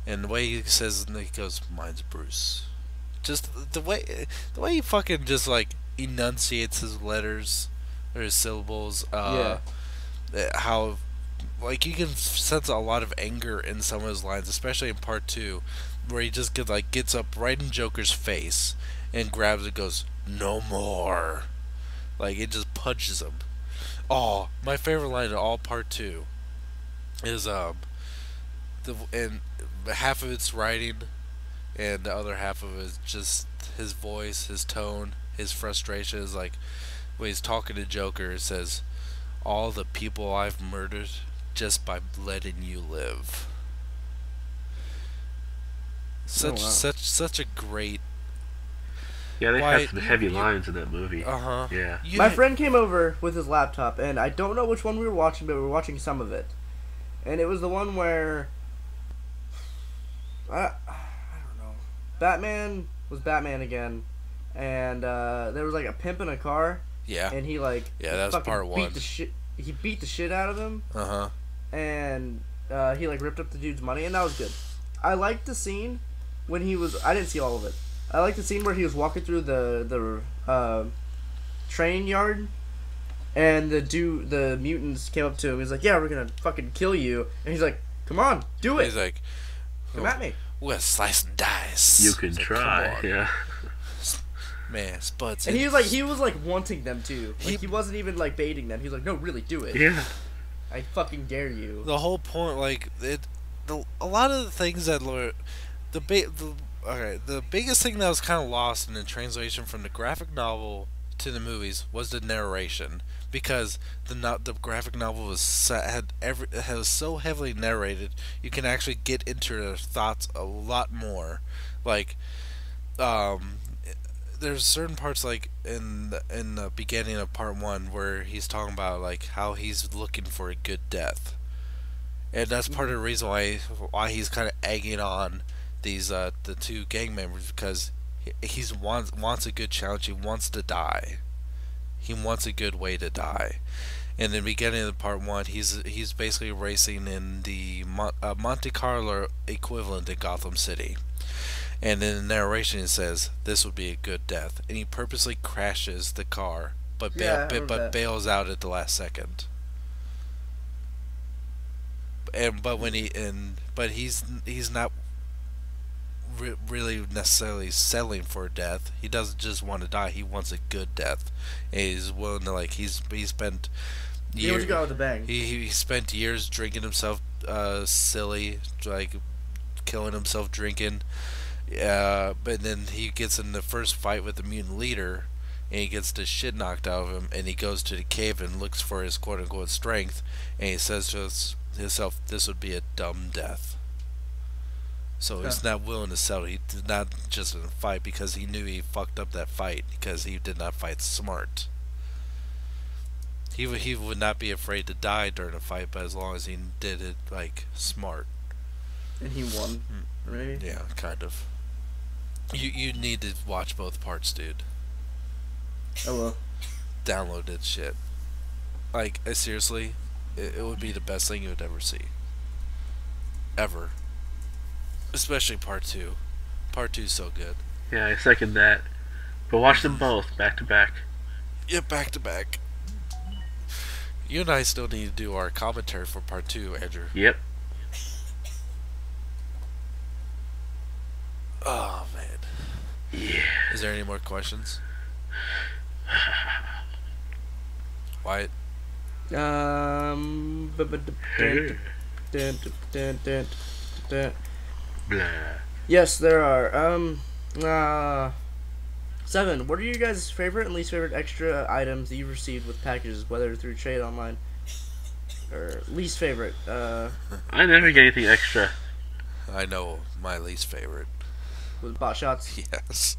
and the way he says it, he goes, "Mine's Bruce." Just the way he fucking just like enunciates his letters or his syllables. How like you can sense a lot of anger in some of his lines, especially in part 2, where he just gets up right in Joker's face and grabs it, and goes, "No more." Like it just punches him. Oh, my favorite line in all part 2 is and half of it's writing, and the other half of it is just his voice, his tone, his frustration. Is like when he's talking to Joker, it says, "All the people I've murdered just by letting you live." Such a great. Yeah, they have some heavy lines in that movie. Yeah. My friend came over with his laptop, and I don't know which one we were watching, but we were watching some of it. And it was the one where I don't know. Batman was Batman again, and there was like a pimp in a car. Yeah. And he like that was part 1. He beat the shit out of him. And he like ripped up the dude's money, and that was good. I liked the scene when he was. I didn't see all of it. I liked the scene where he was walking through the train yard, and the mutants came up to him. He's like, "Yeah, we're gonna fucking kill you," and he's like, "Come on, do it." He's like, "Come at me. We're gonna slice and dice. You can try." Yeah. Man, Spuds. And he was like wanting them to. Like, he wasn't even like baiting them. He was like, "No, really, do it." Yeah. I fucking dare you. The whole point, like a lot of the things that were the biggest thing that was kind of lost in the translation from the graphic novel to the movies was the narration, because the graphic novel was so heavily narrated, you can actually get into their thoughts a lot more. Like, there's certain parts like in the beginning of part 1 where he's talking about like how he's looking for a good death, and that's part Hmm. of the reason why he's kind of egging on these the two gang members because he's wants a good challenge. He wants to die. He wants a good way to die. In the beginning of part one, he's basically racing in the Monte Carlo equivalent in Gotham City. And in the narration, it says this would be a good death, and he purposely crashes the car, Yeah, I remember but that. bails out at the last second. And but when he and but he's not really necessarily settling for death. He doesn't just want to die. He wants a good death. And he's willing to he spent He wants to year go out with a bang. he spent years drinking himself silly, like killing himself drinking. But then he gets in the first fight with the mutant leader, and he gets the shit knocked out of him, and he goes to the cave and looks for his quote unquote strength, and he says to himself, "This would be a dumb death." So Huh. he's not willing to settle. He did not just in a fight because he knew he fucked up that fight because he did not fight smart. He would not be afraid to die during a fight, but as long as he did it like smart. And he won. Right? Yeah, kind of. You need to watch both parts, dude. Oh well. Download that shit. Like seriously, it would be the best thing you would ever see. Ever. Especially part two. Part two's so good. Yeah, I second that. But watch them both back to back. Yeah, back to back. You and I still need to do our commentary for part two, Andrew. Yep. Oh man. Yeah. Is there any more questions? Wyatt? But Hey. dun, dun, dun, dun. Blah. Yes, there are. 7. What are your guys' favorite and least favorite extra items that you've received with packages, whether through trade online or least favorite? I never get anything extra. I know my least favorite. With bot shots. Yes.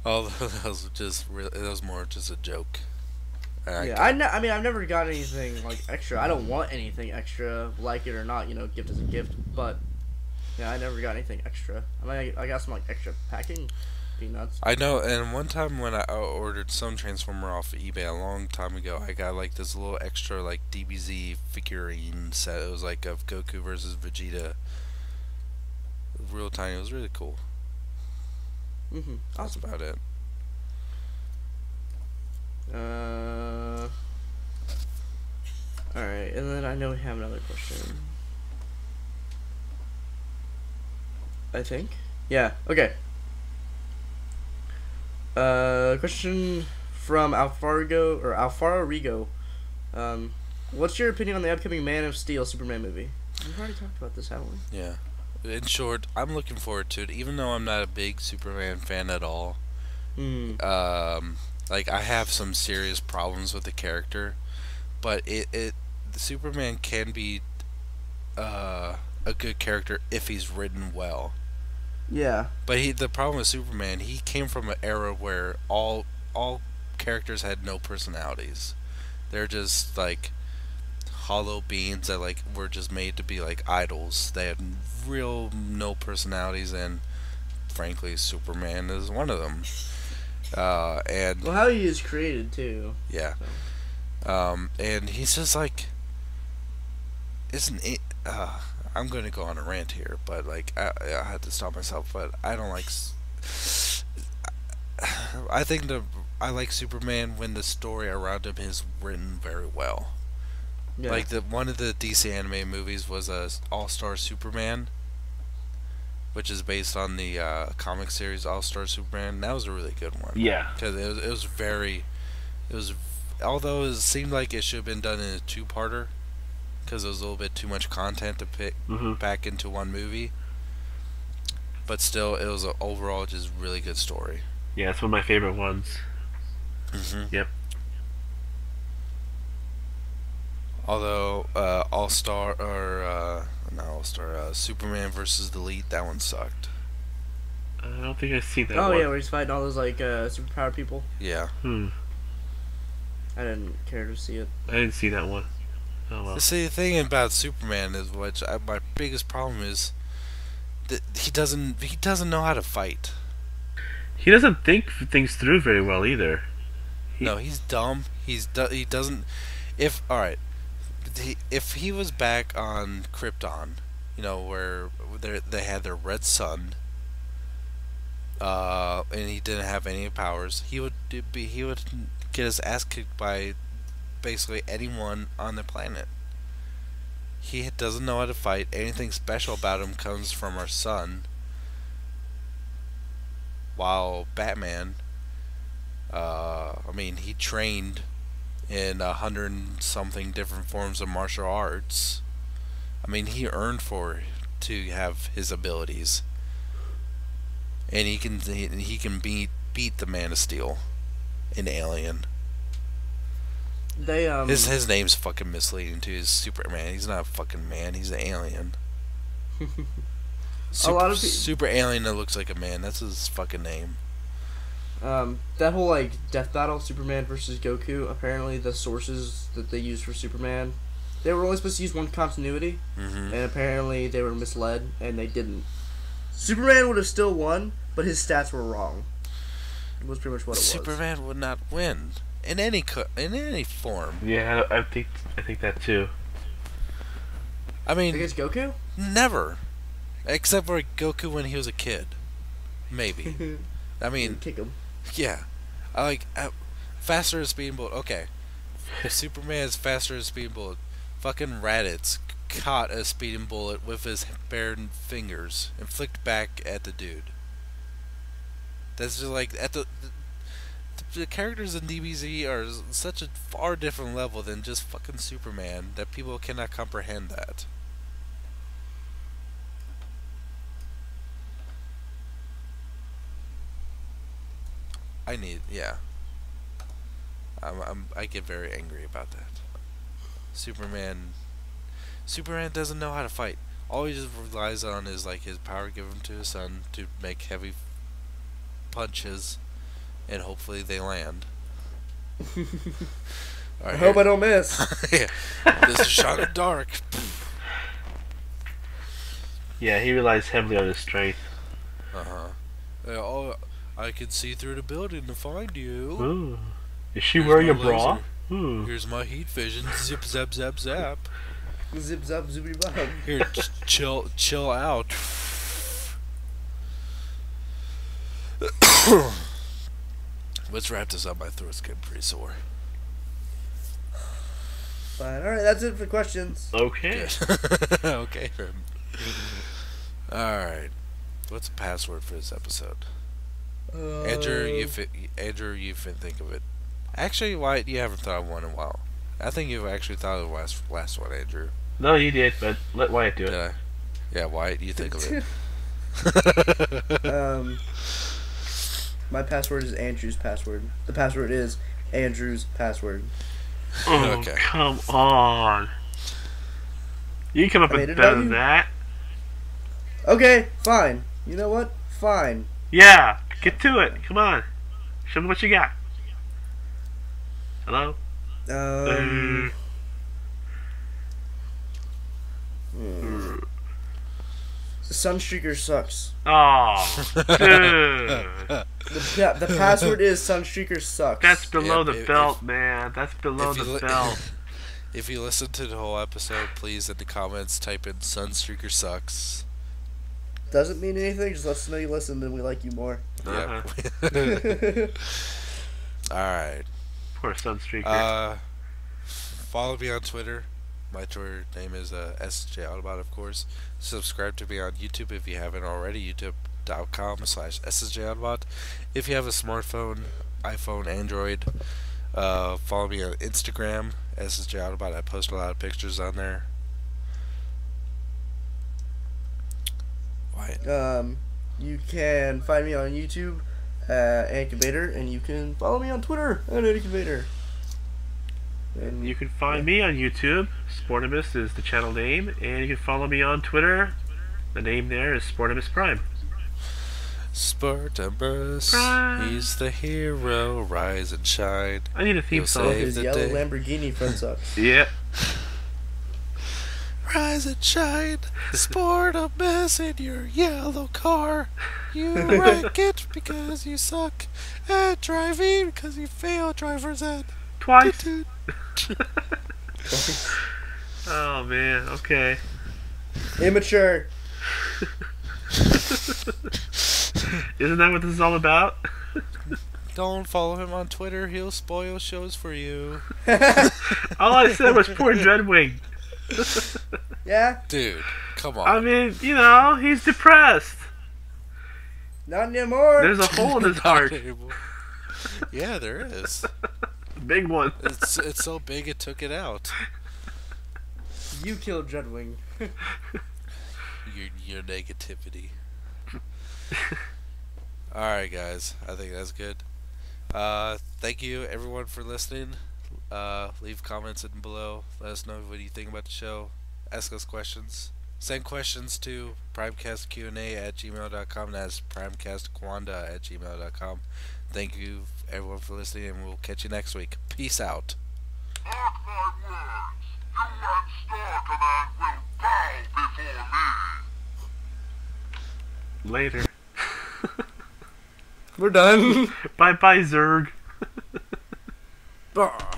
Although that was it was more just a joke. Yeah, I mean, I've never got anything like extra. I don't want anything extra, like it or not. Gift is a gift. But yeah, I never got anything extra. I mean, I got some like extra packing peanuts. I know, and one time when I ordered some Transformer off of eBay a long time ago, I got like this little extra like DBZ figurine set. It was like of Goku versus Vegeta. Real tiny. It was really cool. That's Awesome. about it. All right, and then I know we have another question. I think. Yeah. Okay. Question from Alfaro Rigo. What's your opinion on the upcoming Man of Steel Superman movie? We've already talked about this, haven't we? Yeah. In short, I'm looking forward to it, even though I'm not a big Superman fan at all. Hmm. Like I have some serious problems with the character, but the Superman can be a good character if he's written well. Yeah. But the problem with Superman, he came from an era where all characters had no personalities. They're just like hollow beings that like were just made to be like idols. They had real no personalities, and frankly, Superman is one of them. And Well, how he is created too. yeah, and he's just like, isn't it? I'm going to go on a rant here, but like I had to stop myself. But I don't like. I think I like Superman when the story around him is written very well. Yeah. Like the one of the DC anime movies was All Star Superman, which is based on the comic series All Star Superman. That was a really good one. Yeah. Because it was although it seemed like it should have been done in a two-parter, because it was a little bit too much content to pick back into one movie. But still, it was an overall just really good story. Yeah, it's one of my favorite ones. Yep. Although All Star or not All Star, Superman versus the Elite, that one sucked. I don't think I've seen that Oh one. yeah, where he's fighting all those like superpowered people. Yeah. Hmm. I didn't care to see it. I didn't see that one. Oh well. See, the thing about Superman is, my biggest problem is that he doesn't know how to fight. He doesn't think things through very well either. No, he's dumb. He doesn't. If all right, if he was back on Krypton, where they had their red sun, and he didn't have any powers, he would get his ass kicked by basically anyone on the planet. He doesn't know how to fight. Anything special about him comes from our sun. While Batman, he trained in 100 and something different forms of martial arts. He earned for to have his abilities, and he can beat the Man of Steel, an alien. They His name's fucking misleading too. He's Superman. He's not a fucking man. He's an alien. a lot of Super alien that looks like a man. That's his fucking name. that whole like death battle, Superman versus Goku. Apparently, the sources that they used for Superman, they were only supposed to use one continuity, Mm-hmm. and apparently they were misled, and they didn't. Superman would have still won, but his stats were wrong. It was pretty much what it was. Superman would not win in any form. Yeah, I think that too. Against Goku? Never, except for Goku when he was a kid. Maybe. Kick him. Yeah. Faster as Speeding Bullet. Okay. If Superman is faster as Speeding Bullet, fucking Raditz caught a speeding bullet with his bare fingers and flicked back at the dude. That's just like the characters in DBZ are such a far different level than just fucking Superman that people cannot comprehend that. Yeah. I get very angry about that. Superman doesn't know how to fight. All he just relies on is like his power given to his son to make heavy punches, and hopefully they land. I hope I don't miss. Yeah. This is shot in dark. Yeah, he relies heavily on his strength. Yeah, I can see through the building to find you. Ooh. Is she Here's wearing a my bra? laser. Ooh. Here's my heat vision. Zip zap zap zap. Zip zap zoopity bob. Here, chill out. Let's wrap this up. My throat's getting pretty sore. Fine. Alright, that's it for questions. Okay. Good. Okay. Alright. What's the password for this episode? Andrew, you can think of it. Actually, Wyatt, you haven't thought of one in a while. I think you've actually thought of the last one, Andrew. No, you did, but let Wyatt do it. Did I? Yeah, Wyatt, you think of it. My password is Andrew's password. The password is Andrew's password. Oh, Okay. come on. You can come up I with made it better about than you. that. Okay, fine. You know what? Fine. Yeah, get to it. Come on. Show me what you got. Hello? The Sunstreaker sucks. Oh, dude. The password is Sunstreaker sucks. That's below Yeah, the if- belt, man. That's below if you the li- belt. If you listen to the whole episode, please in the comments type in Sunstreaker sucks. Doesn't mean anything. Just let us know you listened and we like you more. Uh-huh. Yep. Alright. Poor Sunstreaker. Follow me on Twitter. My Twitter name is SJ Autobot, of course. Subscribe to me on YouTube if you haven't already. YouTube.com/SSJAutobot. If you have a smartphone, iPhone, Android, follow me on Instagram, SSJ Autobot. I post a lot of pictures on there. Wyatt. You can find me on YouTube at Incubator, and you can follow me on Twitter at Incubator. And you can find me on YouTube. Sportimus is the channel name. And you can follow me on Twitter. The name there is Sportimus Prime. Spartacus, Prime. he's the hero, rise and shine. I need a theme You'll song. save His the yellow day. Lamborghini front sucks. Yeah. Rise and shine, sport a mess in your yellow car. You wreck it because you suck at driving because you fail driver's ed. Twice. Toot, toot. Oh man. Okay. Immature. Isn't that what this is all about? Don't follow him on Twitter. He'll spoil shows for you. All I said was poor Dreadwing. Yeah, Dude, come on. I mean, you know, he's depressed. not anymore. There's a hole in his Not heart. anymore. Yeah, there is. Big one. It's so big it took it out. You killed Dreadwing. Your negativity. Alright guys, I think that's good. Thank you everyone for listening. Leave comments in below. Let us know what you think about the show. Ask us questions. Send questions to primecastqa@gmail.com. That's primecastquanda@gmail.com. Thank you everyone for listening, and we'll catch you next week. Peace out. Mark my words, you and Star Command will bow before me. Later. We're done. Bye bye, Zerg. Ah.